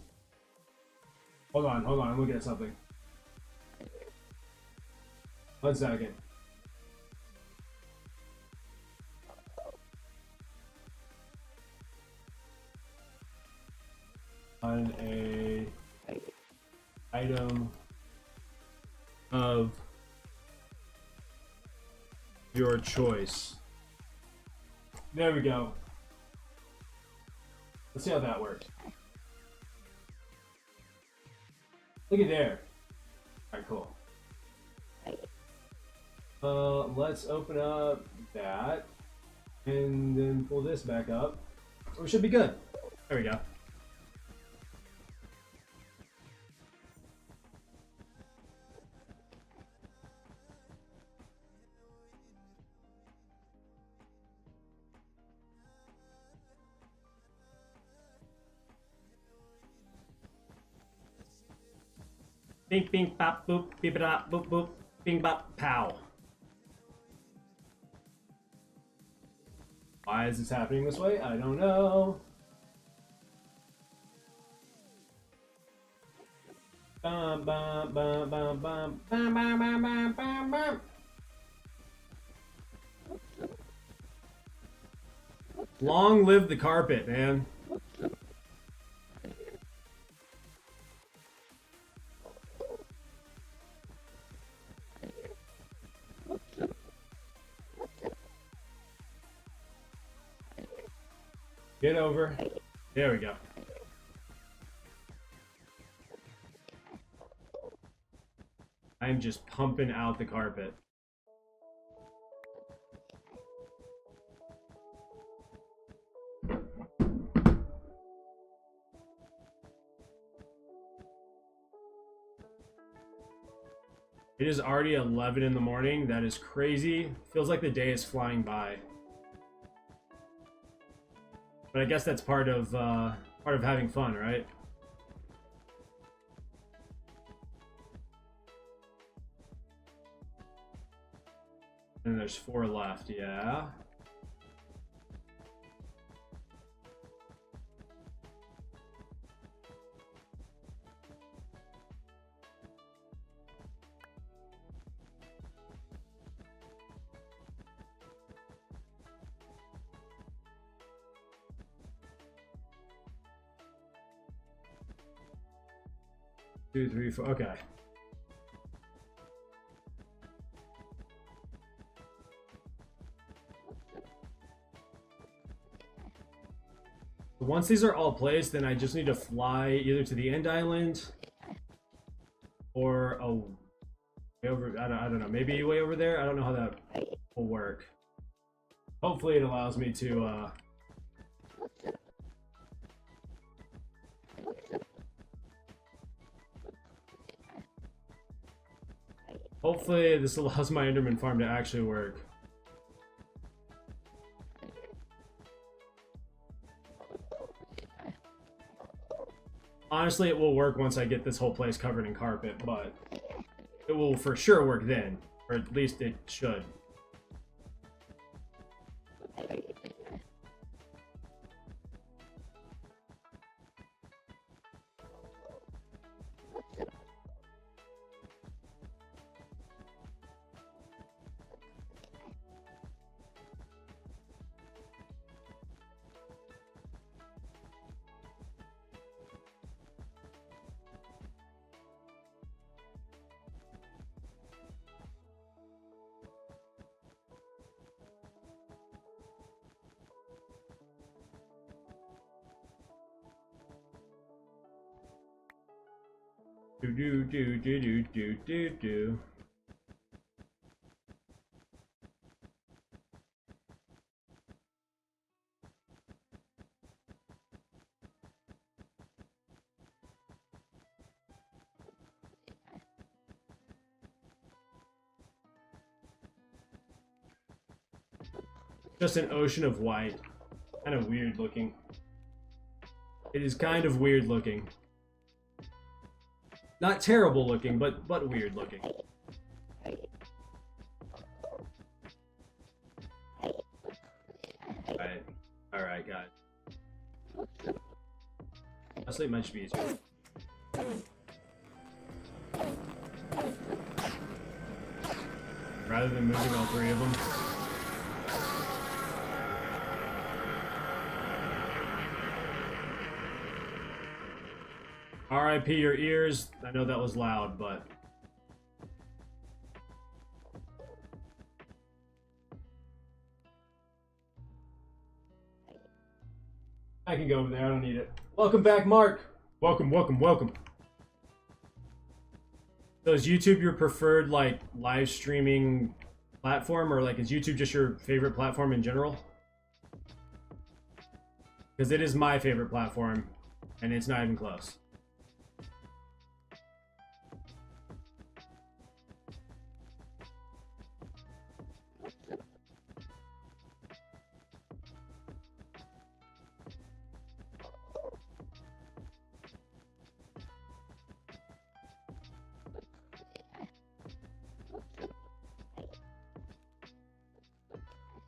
Hold on. I'm looking at something. 1 second. On a item of your choice. There we go. Let's see how that works. Look at there. Alright, cool. Let's open up that and then pull this back up. We should be good. There we go. Bing, bing, bop, boop, beep, bop, boop, boop, bing, bop, pow. Why is this happening this way? I don't know. Bum, bum, bum, bum, bum, bum, bum, bum, bum, bum, bum. Long live the carpet, man. Get over. There we go. I'm just pumping out the carpet. It is already 11 in the morning. That is crazy. Feels like the day is flying by. But I guess that's part of having fun, right? And there's 4 left, yeah. Two, three, four. Okay. Once these are all placed, then I just need to fly either to the end island or way over. I don't know. Maybe way over there. I don't know how that will work. Hopefully, it allows me to. Hopefully, this allows my Enderman farm to actually work. Honestly, it will work once I get this whole place covered in carpet, but it will for sure work then. Or at least it should. Do do do do do do do do. Just an ocean of white. Kind of weird looking. It is kind of weird looking. Not terrible looking, but weird looking. Alright. Alright, guys. Honestly, it might just be easier. Rather than moving all three of them. RIP your ears. I know that was loud, but... I can go over there, I don't need it. Welcome back, Mark! Welcome, welcome, welcome. So is YouTube your preferred, like, live streaming platform, or, like, is YouTube just your favorite platform in general? Because it is my favorite platform, and it's not even close.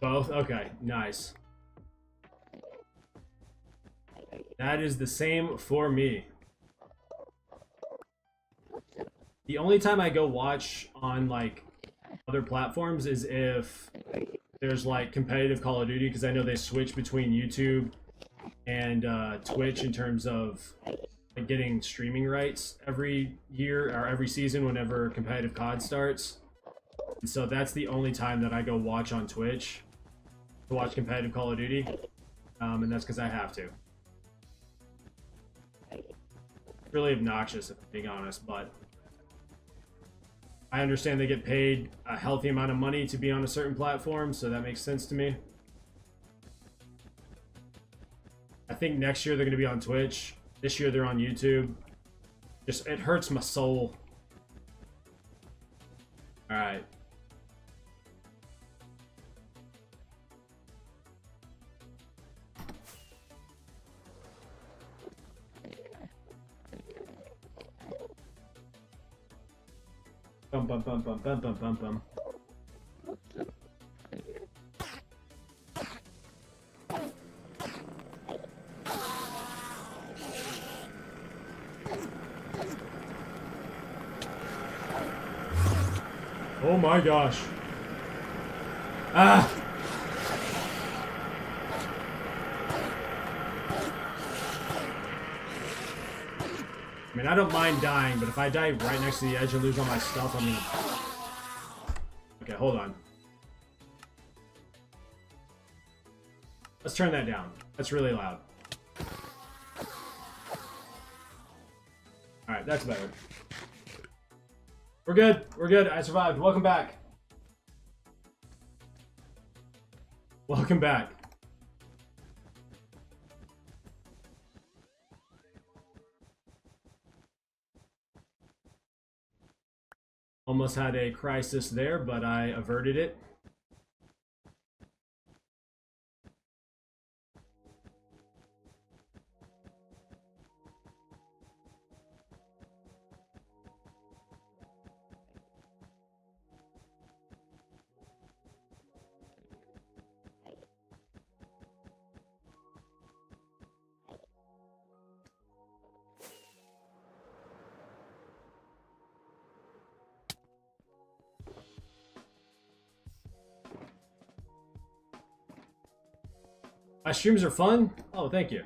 Both? Okay, nice. That is the same for me. The only time I go watch on, like, other platforms is if there's, like, competitive Call of Duty, because I know they switch between YouTube and Twitch in terms of like, getting streaming rights every year or every season whenever competitive COD starts. And so that's the only time that I go watch on Twitch to watch competitive Call of Duty, and that's because I have to. Really obnoxious, if I'm being honest, but I understand they get paid a healthy amount of money to be on a certain platform, so that makes sense to me. I think next year they're going to be on Twitch. This year they're on YouTube. Just, it hurts my soul. Alright. Bum bum bum bum bum bum bum bum. Oh my gosh. Ah! I mean, I don't mind dying, but if I die right next to the edge and lose all my stuff, I'm gonna... Okay, hold on. Let's turn that down. That's really loud. Alright, that's better. We're good. We're good. I survived. Welcome back. Welcome back. Almost had a crisis there, but I averted it. My streams are fun? Oh, thank you.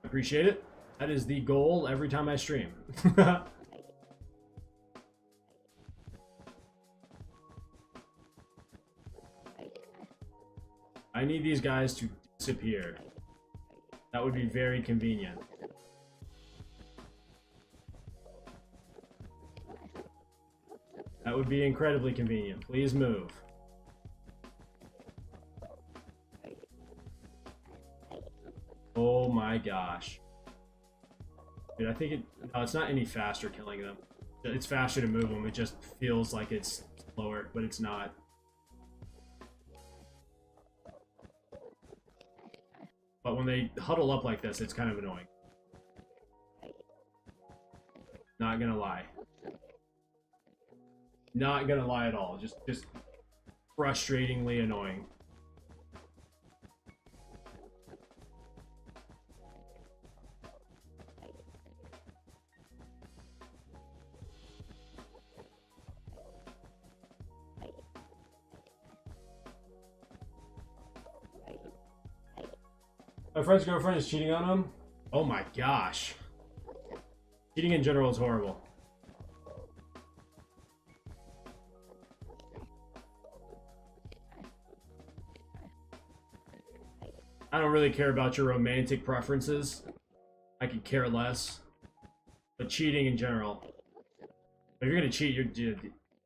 Appreciate it. That is the goal every time I stream. I need these guys to disappear. That would be very convenient. That would be incredibly convenient. Please move. Oh my gosh. Dude, I think no, it's not any faster killing them. It's faster to move them. It just feels like it's slower, but it's not. But when they huddle up like this, it's kind of annoying. Not gonna lie. Not gonna lie at all. Just frustratingly annoying. My friend's girlfriend is cheating on him. Oh my gosh. Cheating in general is horrible. I don't really care about your romantic preferences. I could care less. But cheating in general. If you're gonna cheat, you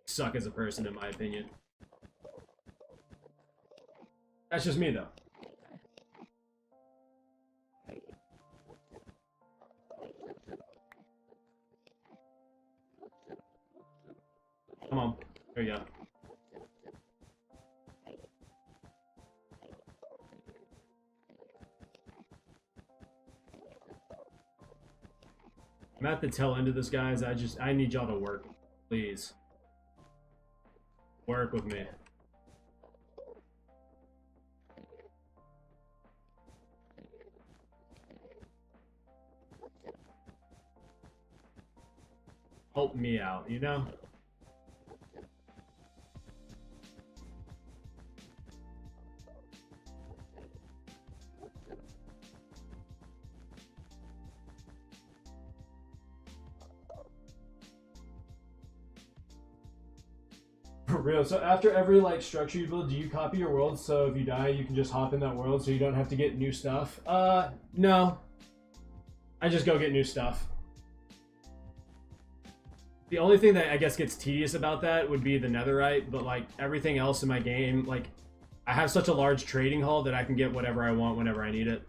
suck as a person, in my opinion. That's just me, though. Come on. There you go. I'm at the tail end of this, guys. I need y'all to work. Please. Work with me. Help me out, you know? For real. So after every like structure you build, do you copy your world so if you die you can just hop in that world so you don't have to get new stuff? No. I just go get new stuff. The only thing that I guess gets tedious about that would be the netherite, but like everything else in my game, like I have such a large trading hall that I can get whatever I want whenever I need it.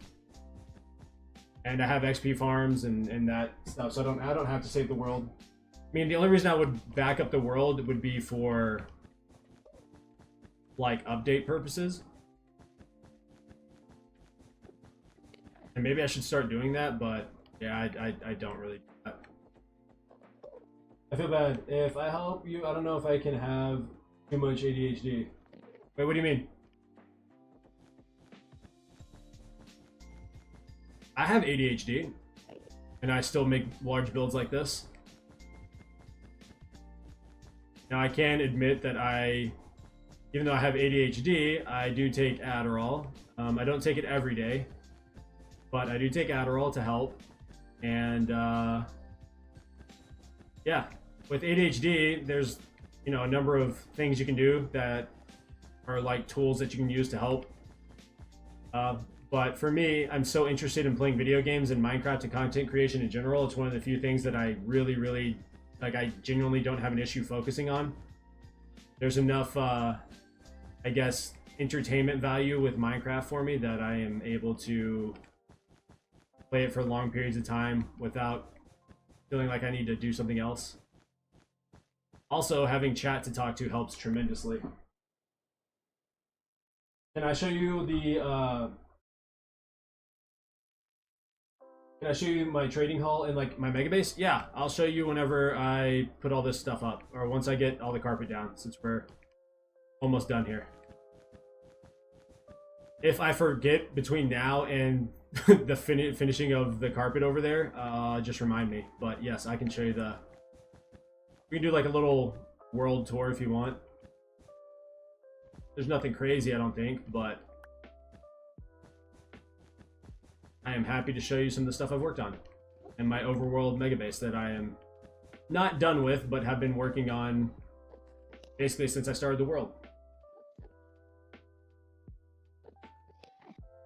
And I have XP farms and that stuff, so I don't have to save the world. I mean, the only reason I would back up the world would be for like update purposes. And maybe I should start doing that, but yeah, I don't really do that. I feel bad. If I help you, I don't know if I can have too much ADHD. Wait, what do you mean? I have ADHD, and I still make large builds like this. Now, I can admit that even though I have ADHD, I do take Adderall. I don't take it every day, but I do take Adderall to help. And yeah, with ADHD, there's a number of things you can do that are like tools that you can use to help. But for me, I'm so interested in playing video games and Minecraft and content creation in general. It's one of the few things that I really like. I genuinely don't have an issue focusing on. There's enough, I guess, entertainment value with Minecraft for me that I am able to play it for long periods of time without feeling like I need to do something else. Also, having chat to talk to helps tremendously. Can I show you the Can I show you my trading hall and like my mega base? Yeah, I'll show you whenever I put all this stuff up, or once I get all the carpet down, since we're almost done here. If I forget between now and the finishing of the carpet over there, just remind me. But yes, I can show you we can do like a little world tour if you want. There's nothing crazy, I don't think, but I am happy to show you some of the stuff I've worked on and my overworld mega base that I am not done with, but have been working on basically since I started the world.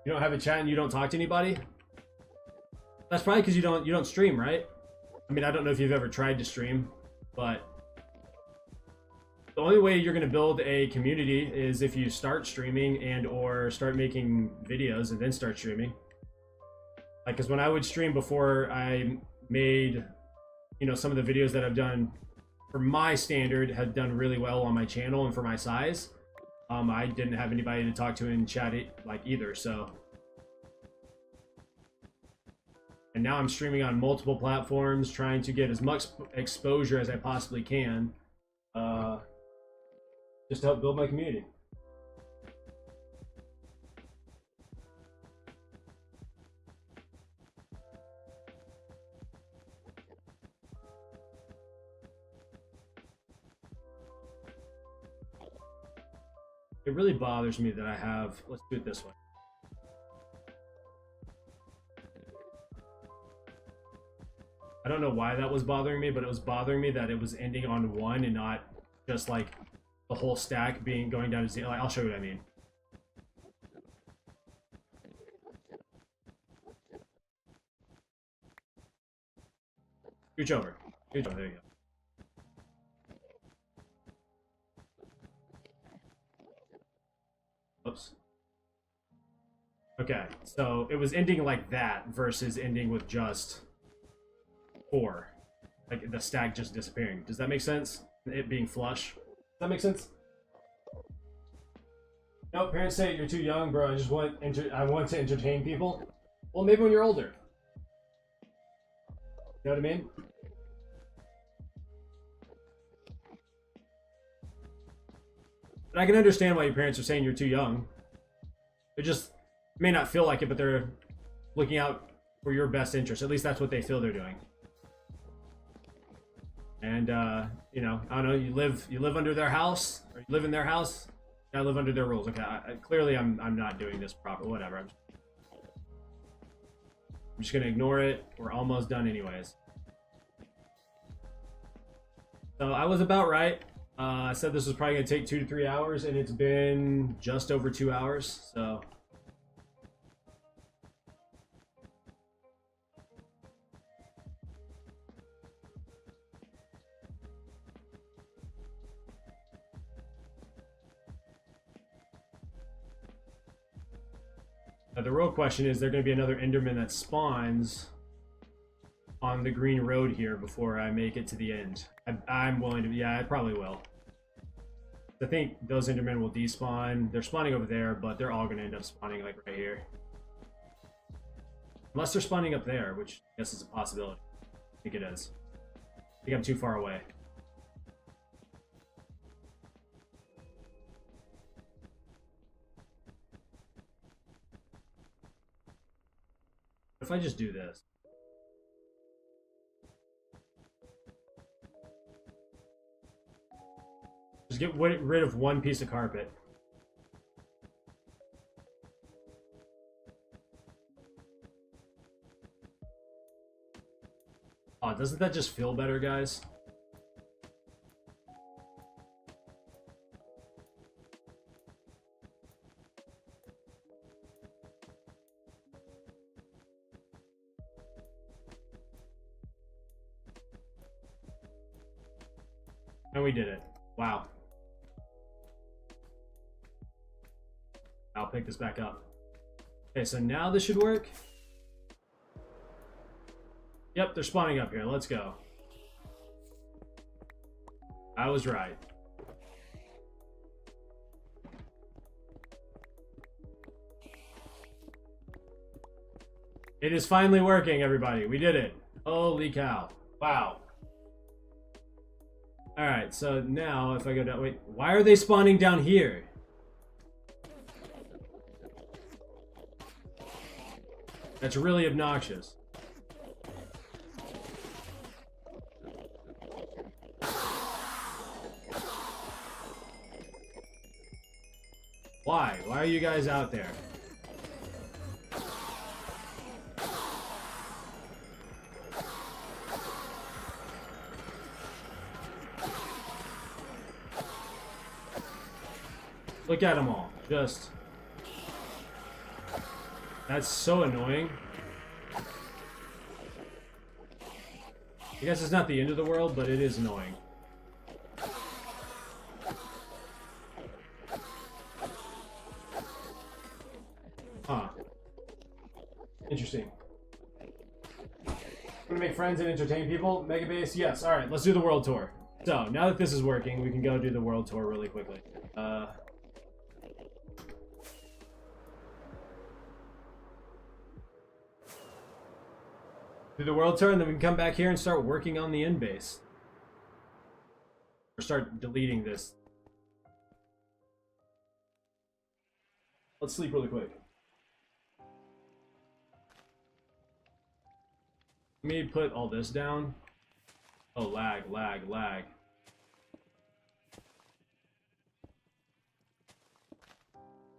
You don't have a chat and you don't talk to anybody? That's probably because you don't stream, right? I mean, I don't know if you've ever tried to stream, but The only way you're going to build a community is if you start streaming and or start making videos and then start streaming. Like, because when I would stream before I made, you know, some of the videos that I've done for my standard had done really well on my channel and for my size, I didn't have anybody to talk to in chat like either, so. And now I'm streaming on multiple platforms, trying to get as much exposure as I possibly can, just to help build my community. It really bothers me that I have, let's do it this way. I don't know why that was bothering me, but it was bothering me that it was ending on 1 and not just like the whole stack going down to 0. Like, I'll show you what I mean. Scooch over. Scooch over. There you go. Oops. Okay, so it was ending like that versus ending with just 4. Like the stack just disappearing. Does that make sense? It being flush. Does that make sense? No, parents say you're too young, bro. I want to entertain people. Well, maybe when you're older. You know what I mean? But I can understand why your parents are saying you're too young. They just may not feel like it, but they're looking out for your best interest. At least that's what they feel they're doing. And you know, I don't know. You live under their house, or you live in their house. I live under their rules. Okay, clearly I'm not doing this proper. Whatever. I'm just gonna ignore it. We're almost done anyways. So I was about right. I said this was probably gonna take 2 to 3 hours, and it's been just over 2 hours. So. Now the real question is, there going to be another Enderman that spawns on the green road here before I make it to the end? I'm willing to, yeah, I probably will. I think those Endermen will despawn. They're spawning over there, but they're all going to end up spawning like right here. Unless they're spawning up there, which I guess is a possibility. I think it is. I think I'm too far away. If I just do this. Just get rid of one piece of carpet. Oh, doesn't that just feel better, guys? And we did it. Wow. I'll pick this back up. Okay, so now this should work. Yep, they're spawning up here. Let's go. I was right. It is finally working, everybody. We did it. Holy cow. Wow. Alright, so now if I go down... Wait, why are they spawning down here? That's really obnoxious. Why? Why are you guys out there? Look at them all. Just... That's so annoying. I guess it's not the end of the world, but it is annoying. Huh. Interesting. Gonna make friends and entertain people. Megabase, yes. All right, let's do the world tour. So now that this is working, we can go do the world tour really quickly. Do the world tour, and then we can come back here and start working on the end base. Or start deleting this. Let's sleep really quick. Let me put all this down. Oh, lag, lag, lag.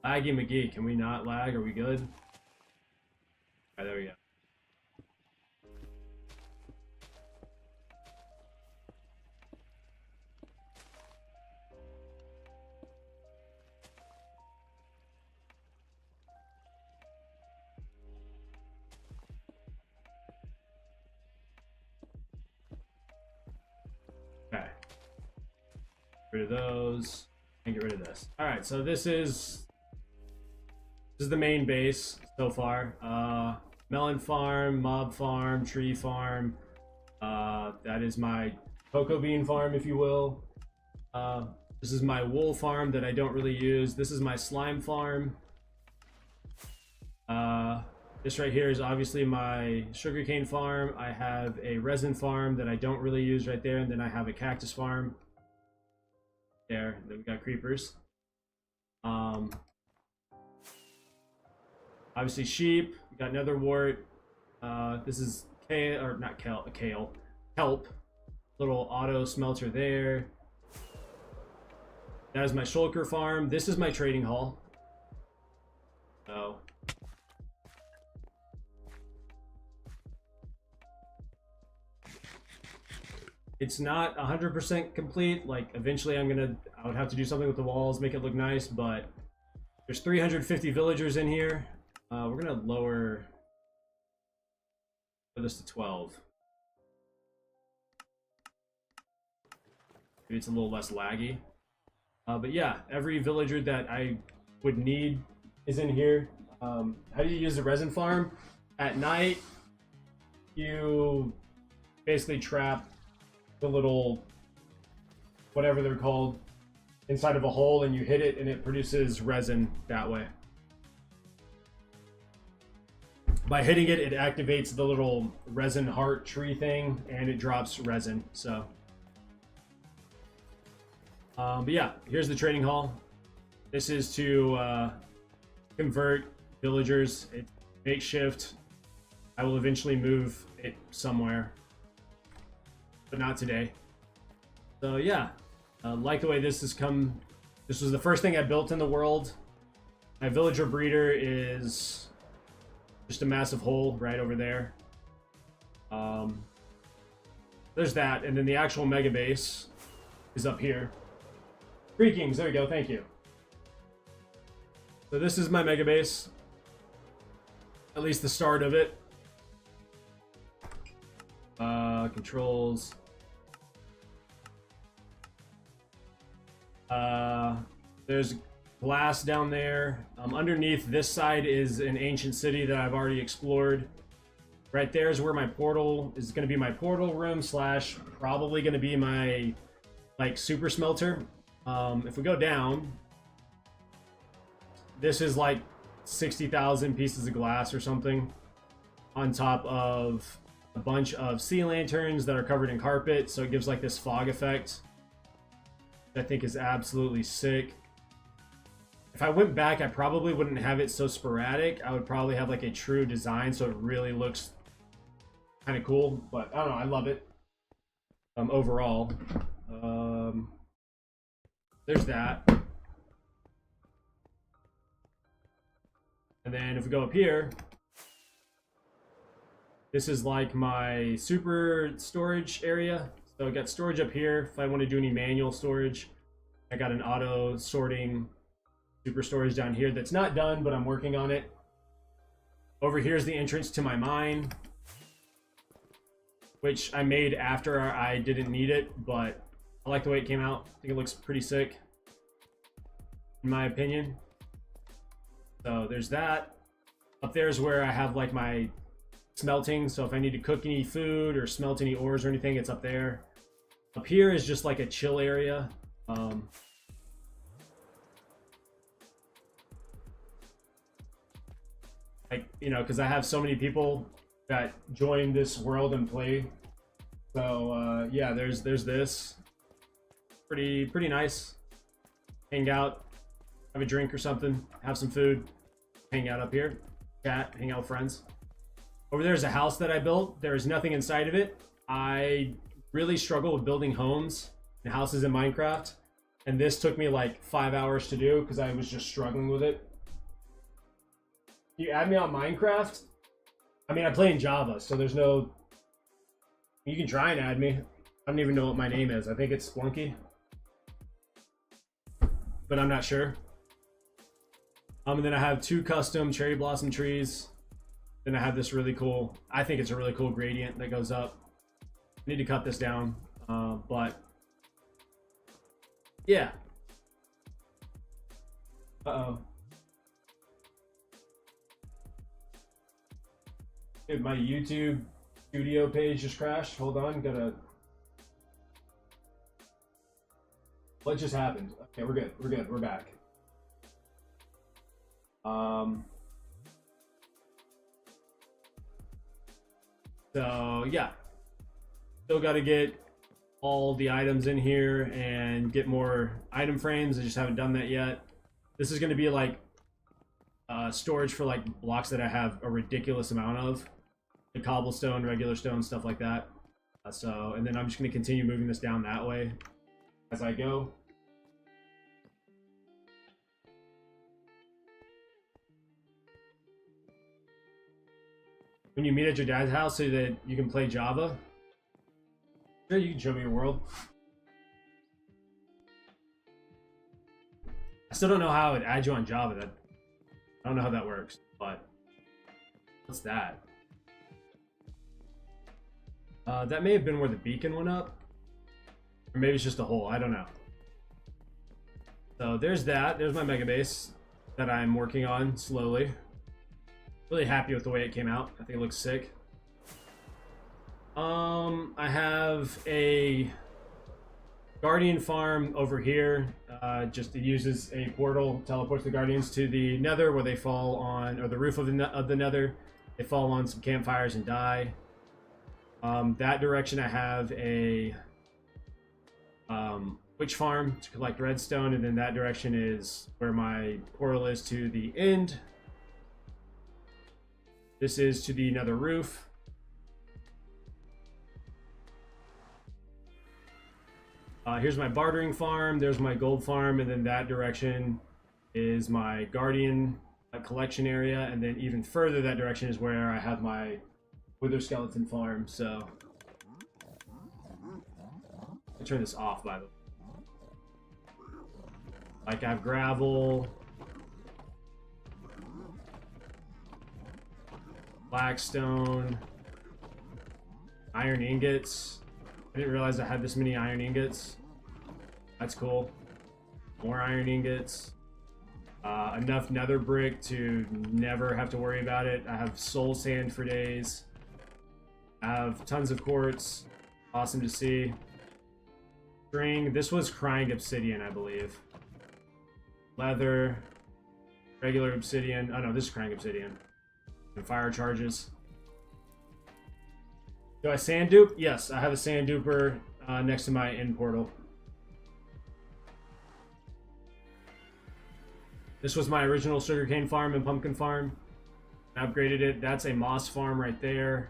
Laggy McGee, can we not lag? Are we good? Alright, there we go. Okay. Get rid of those and get rid of this. All right, so this is the main base so far. Melon farm, mob farm, tree farm. That is my cocoa bean farm, if you will. This is my wool farm that I don't really use. This is my slime farm. This right here is obviously my sugarcane farm. I have a resin farm that I don't really use right there, and then I have a cactus farm. There, then we got creepers. Obviously sheep. We got nether wart. This is kale, or not kale, kale, kelp. Little auto smelter there. That is my shulker farm. This is my trading hall. So. It's not 100% complete. Like, eventually I would have to do something with the walls, make it look nice, but there's 350 villagers in here. We're gonna lower this to 12. Maybe it's a little less laggy. But yeah, every villager that I would need is in here. How do you use the resin farm? At night, you basically trap the little, whatever they're called, inside of a hole, and you hit it and it produces resin that way. By hitting it, it activates the little resin heart tree thing and it drops resin. So but yeah, here's the trading hall. This is to convert villagers. It's makeshift. I will eventually move it somewhere, but not today. So yeah, like the way this has come. This was the first thing I built in the world. My villager breeder is just a massive hole right over there. There's that, and then the actual mega base is up here. Greekings, there we go, thank you. So this is my mega base. At least the start of it. Controls. There's glass down there. Underneath this side is an ancient city that I've already explored. Right there is where my portal is going to be, my portal room slash probably going to be my like super smelter. If we go down, this is like 60,000 pieces of glass or something on top of a bunch of sea lanterns that are covered in carpet, so it gives like this fog effect that I think is absolutely sick. If I went back, I probably wouldn't have it so sporadic. I would probably have like a true design so it really looks kind of cool, but I don't know, I love it overall. There's that. And then if we go up here, this is like my super storage area. So I got storage up here if I want to do any manual storage. I got an auto sorting super storage down here that's not done, but I'm working on it. Over here is the entrance to my mine, which I made after I didn't need it, but I like the way it came out. I think it looks pretty sick, in my opinion. So there's that. Up there is where I have like my smelting. So if I need to cook any food or smelt any ores or anything, it's up there. Up here is just like a chill area. Like, you know, because I have so many people that join this world and play. So yeah, there's this. Pretty nice. Hang out, have a drink or something, have some food, hang out up here, chat, hang out with friends. Over there's a house that I built. There's nothing inside of it. I really struggle with building homes and houses in Minecraft, and this took me like 5 hours to do because I was just struggling with it. You add me on Minecraft? I mean, I play in Java, so there's no... You can try and add me. I don't even know what my name is. I think it's Splunky, but I'm not sure. And then I have 2 custom cherry blossom trees. Then I have this really cool, I think it's a really cool gradient that goes up. I need to cut this down, but yeah. Uh-oh. Dude, my YouTube studio page just crashed. Hold on, what just happened? Okay, we're good, we're back. So yeah, still got to get all the items in here and get more item frames. I just haven't done that yet. This is going to be like storage for like blocks that I have a ridiculous amount of, the cobblestone, regular stone, stuff like that. And then I'm just going to continue moving this down that way as I go. When you meet at your dad's house so that you can play Java, sure, you can show me your world. I still don't know how I would add you on Java. I don't know how that works, but what's that? That may have been where the beacon went up, or maybe it's just a hole. I don't know. So there's that. There's my mega base that I'm working on slowly. Really happy with the way it came out. I think it looks sick. I have a guardian farm over here. Just it uses a portal, teleports the guardians to the nether where they fall on, or the roof of the nether. They fall on some campfires and die. That direction I have a witch farm to collect redstone, and then that direction is where my portal is to the end. This is to the nether roof. Here's my bartering farm, there's my gold farm, and then that direction is my guardian collection area, and then even further that direction is where I have my wither skeleton farm. So I turn this off, by the way. Like I have gravel, blackstone, iron ingots. I didn't realize I had this many iron ingots. That's cool. More iron ingots. Enough nether brick to never have to worry about it. I have soul sand for days. I have tons of quartz. Awesome to see. String. This was crying obsidian, I believe. Leather. Regular obsidian. Oh no, this is crying obsidian. And fire charges. Do I sand dupe? Yes, I have a sand duper next to my end portal. This was my original sugarcane farm and pumpkin farm. I upgraded it. That's a moss farm right there.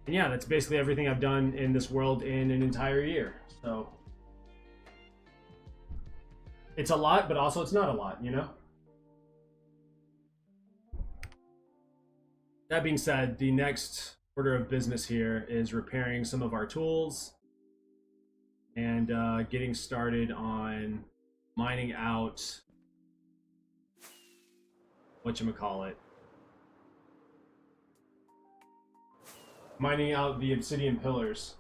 And yeah, that's basically everything I've done in this world in an entire year. So it's a lot, but also it's not a lot, you know? That being said, the next order of business here is repairing some of our tools and getting started on mining out whatchamacallit. Mining out the obsidian pillars.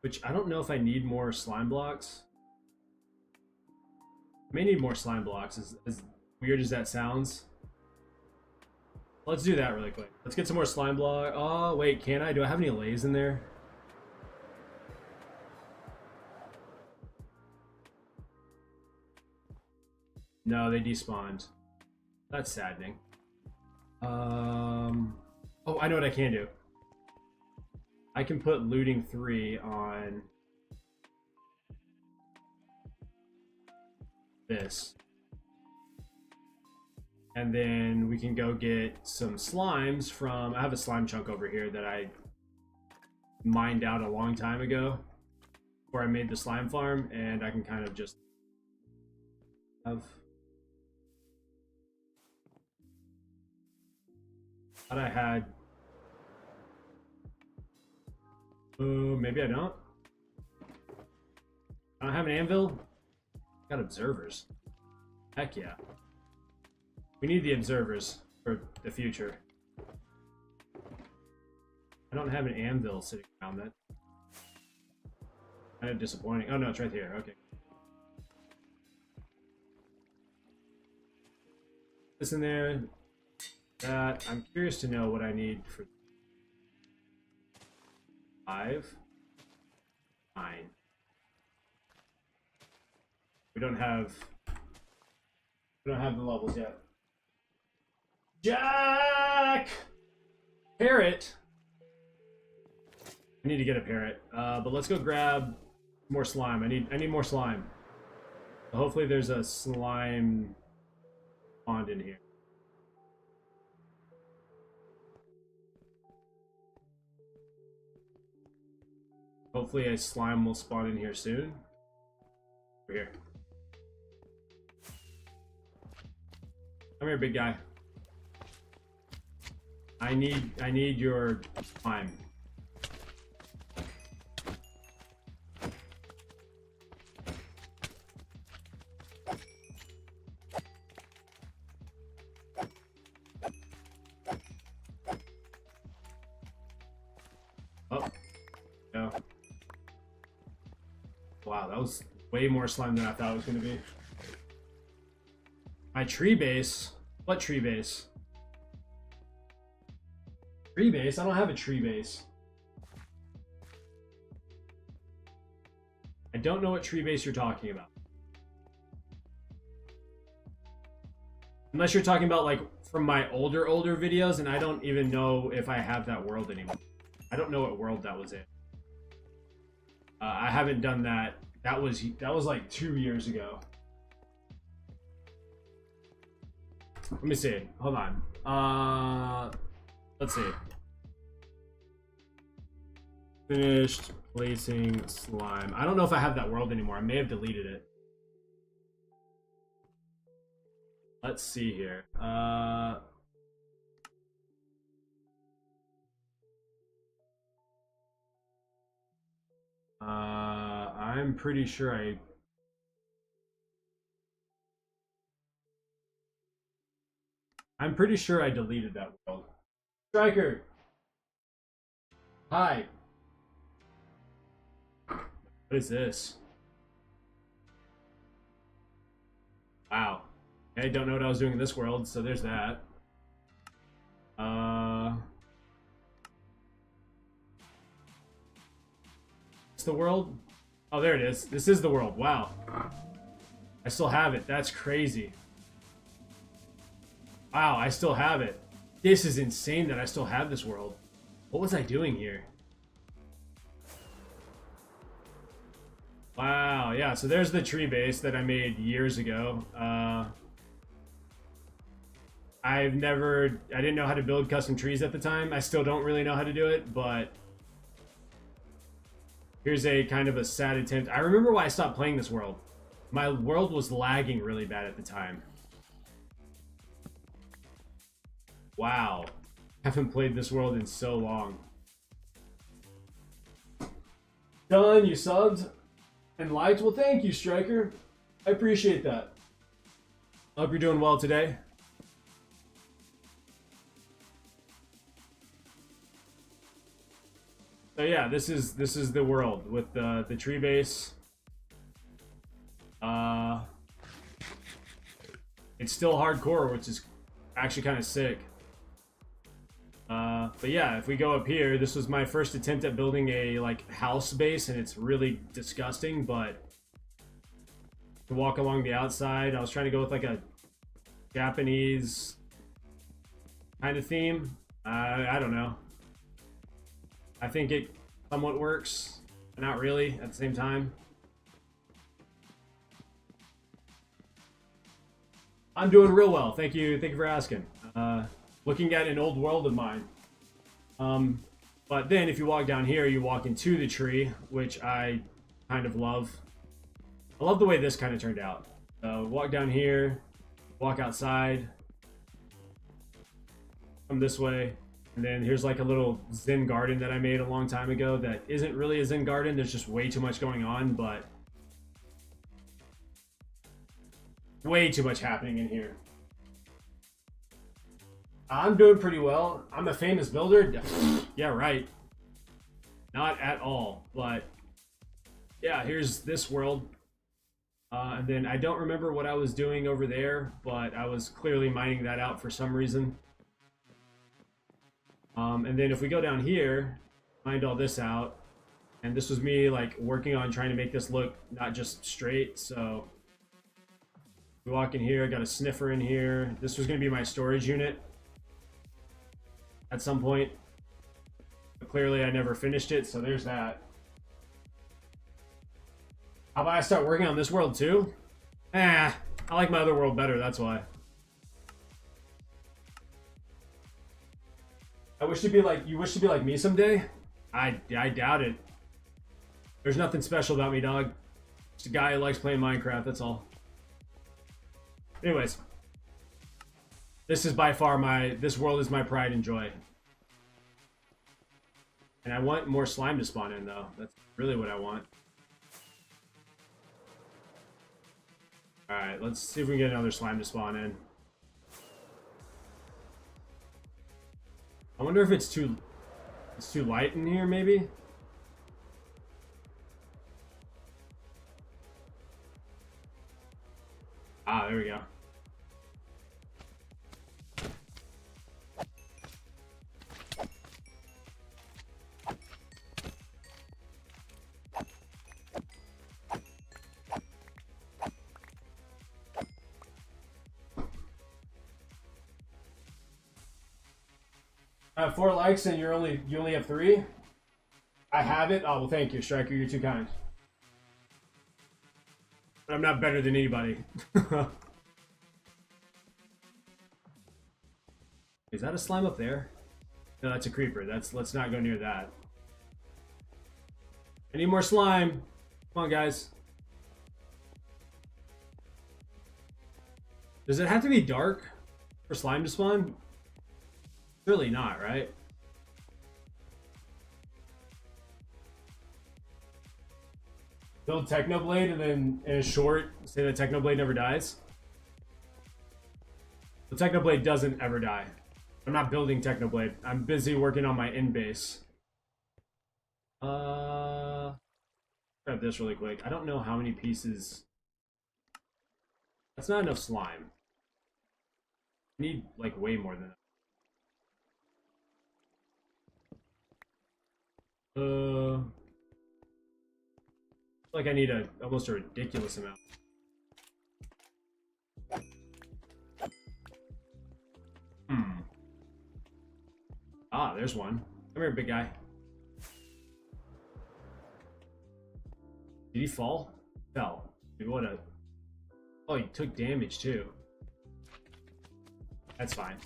Which I don't know if I need more slime blocks. I may need more slime blocks, as weird as that sounds. Let's do that really quick. Let's get some more slime block. Oh, wait, can I? Do I have any lays in there? No, they despawned. That's saddening. Oh, I know what I can do. I can put looting 3 on this. And then we can go get some slimes from... I have a slime chunk over here that I mined out a long time ago before I made the slime farm, and I can kind of just have... Thought I had... Oh, maybe I don't. I don't have an anvil? Got observers. Heck yeah. We need the observers for the future. I don't have an anvil sitting around. That kind of disappointing. Oh no, it's right here. Okay. This in there. That. I'm curious to know what I need for 5, 9. We don't have the levels yet. Jack! Parrot! I need to get a parrot. But let's go grab more slime. I need more slime. Hopefully there's a slime pond in here. Hopefully a slime will spawn in here soon. Over here. Come here, big guy. I need your slime. Oh. No. Wow, that was way more slime than I thought it was going to be. My tree base? What tree base? Tree base? I don't have a tree base. I don't know what tree base you're talking about. Unless you're talking about like from my older videos, and I don't even know if I have that world anymore. I don't know what world that was in. I haven't done that. That was like 2 years ago. Let me see. Hold on. Let's see. Finished placing slime. I don't know if I have that world anymore. I may have deleted it. Let's see here. I'm pretty sure I'm pretty sure I deleted that world. Striker! Hi! What is this? Wow. I don't know what I was doing in this world, so there's that. It's the world? Oh, there it is. This is the world. Wow. I still have it. That's crazy. Wow, I still have it. This is insane that I still have this world. What was I doing here? Wow, yeah, so there's the tree base that I made years ago. I didn't know how to build custom trees at the time. I still don't really know how to do it, but here's a kind of a sad attempt. I remember why I stopped playing this world. My world was lagging really bad at the time. Wow. Haven't played this world in so long. Done, you subbed and liked? Well, thank you, Striker. I appreciate that. Hope you're doing well today. So yeah, this is the world with the tree base. It's still hardcore, which is actually kind of sick. But yeah, if we go up here, this was my first attempt at building a like house base, and it's really disgusting. But to walk along the outside, I was trying to go with like a Japanese kind of theme. I don't know. I think it somewhat works, but not really at the same time. I'm doing real well. Thank you for asking. Looking at an old world of mine. But then if you walk down here, you walk into the tree, which I kind of love. I love the way this kind of turned out. Walk down here, walk outside, come this way, and then here's like a little Zen garden that I made a long time ago that isn't really a Zen garden. There's just way too much going on, but way too much happening in here. I'm doing pretty well. I'm a famous builder. Yeah, right. Not at all, but yeah, here's this world. And then I don't remember what I was doing over there, but I was clearly mining that out for some reason. And then if we go down here, mined all this out, and this was me like working on trying to make this look not just straight. So we walk in here, got a sniffer in here. This was going to be my storage unit at some point, but clearly I never finished it, so there's that. How about I start working on this world too? I like my other world better, that's why. I wish to be like, you wish to be like me someday? I doubt it. There's nothing special about me, dog. Just a guy who likes playing Minecraft, that's all. Anyways. This is by far this world is my pride and joy. And I want more slime to spawn in, though. That's really what I want. Alright, let's see if we can get another slime to spawn in. I wonder if it's too light in here, maybe? Ah, there we go. I have 4 likes and you only have 3. I have it. Oh well, thank you, Striker. You're too kind. But I'm not better than anybody. Is that a slime up there? No, that's a creeper. Let's not go near that. I need more slime. Come on, guys. Does it have to be dark for slime to spawn? Really not, right? Build Technoblade and then in a short say that Technoblade never dies. The Technoblade doesn't ever die. I'm not building Technoblade. I'm busy working on my end base. Grab this really quick. I don't know how many pieces. That's not enough slime. I need like way more than that. Like I need almost a ridiculous amount. Ah, there's one. Come here, big guy. Did he fall? Fell. Dude, what a... Oh, he took damage too. That's fine.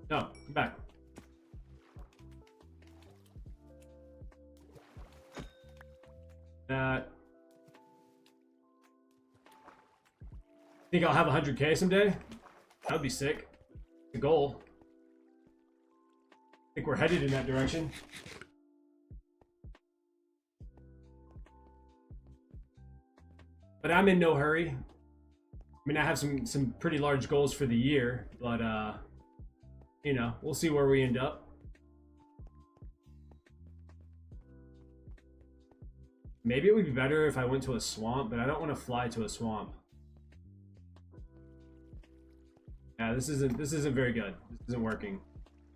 No, come back. Think I'll have 100k someday? That would be sick. The goal. I think we're headed in that direction. But I'm in no hurry. I mean, I have some pretty large goals for the year, but you know, we'll see where we end up. Maybe it would be better if I went to a swamp, but I don't want to fly to a swamp. Yeah, this isn't very good. This isn't working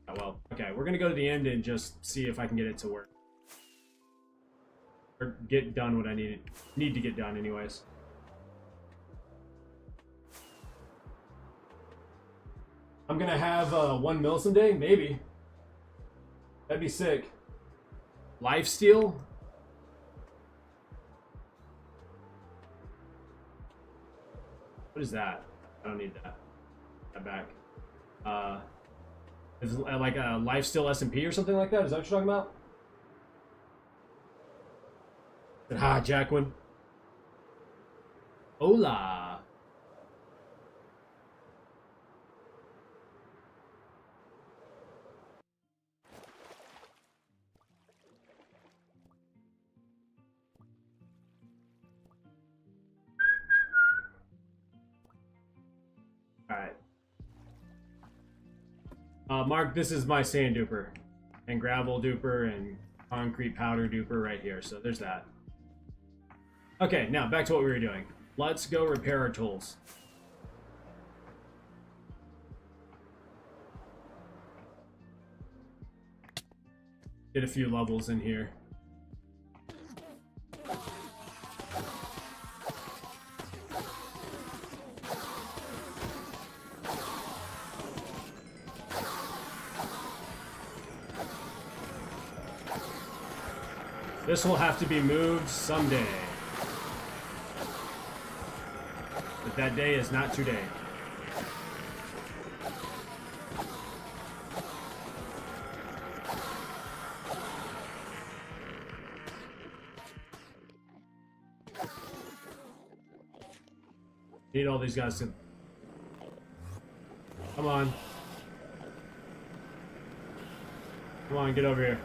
that well. Okay, we're gonna go to the end and just see if I can get it to work. Or get done what I need to get done anyways. I'm gonna have 1 mil someday, maybe. That'd be sick. Lifesteal? What is that? I don't need that. That back. Is it like a lifesteal S&P or something like that? Is that what you're talking about? Ah, Jacqueline. Hola. Alright. Mark, this is my sand duper. And gravel duper and concrete powder duper right here. So there's that. Okay, now back to what we were doing. Let's go repair our tools. Get a few levels in here. This will have to be moved someday. But that day is not today. Need all these guys to... Come on. Come on, get over here.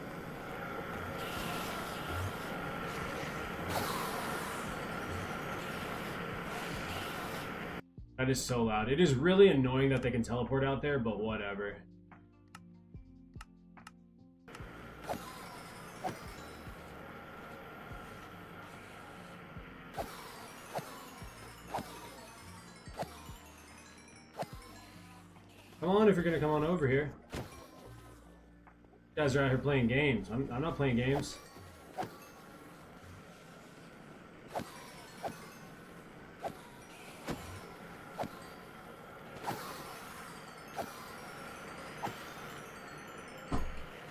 That is so loud. It is really annoying that they can teleport out there, but whatever. Come on if you're gonna come on over here. You guys are out here playing games. I'm not playing games.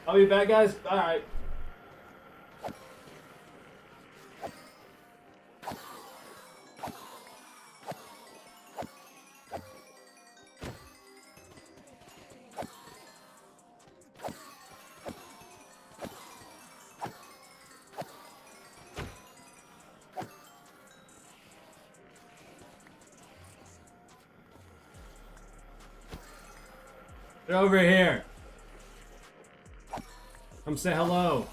I'll be back, guys. All right. Get over here. Come say hello.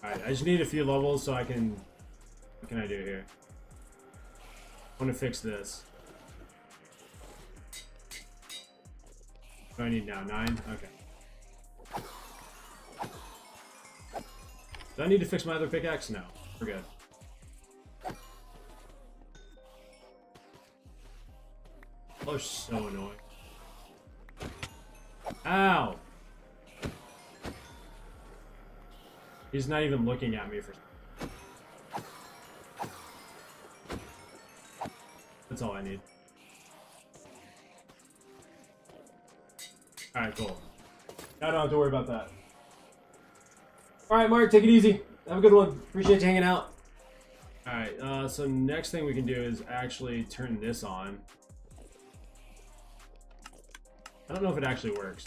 Alright, I just need a few levels so I can... What can I do here? I want to fix this. What do I need now? 9? Okay. Do I need to fix my other pickaxe? No. We're good. Oh, so annoying. Ow! He's not even looking at me for... That's all I need. Alright, cool. Now I don't have to worry about that. Alright, Mark, take it easy. Have a good one. Appreciate you hanging out. Alright, so next thing we can do is actually turn this on. I don't know if it actually works.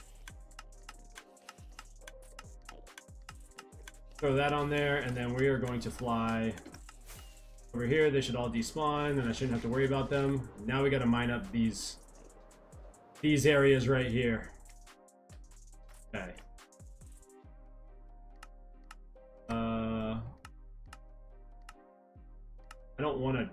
Throw that on there, and then we are going to fly over here. They should all despawn, and I shouldn't have to worry about them. Now we got to mine up these areas right here. Okay. I don't want to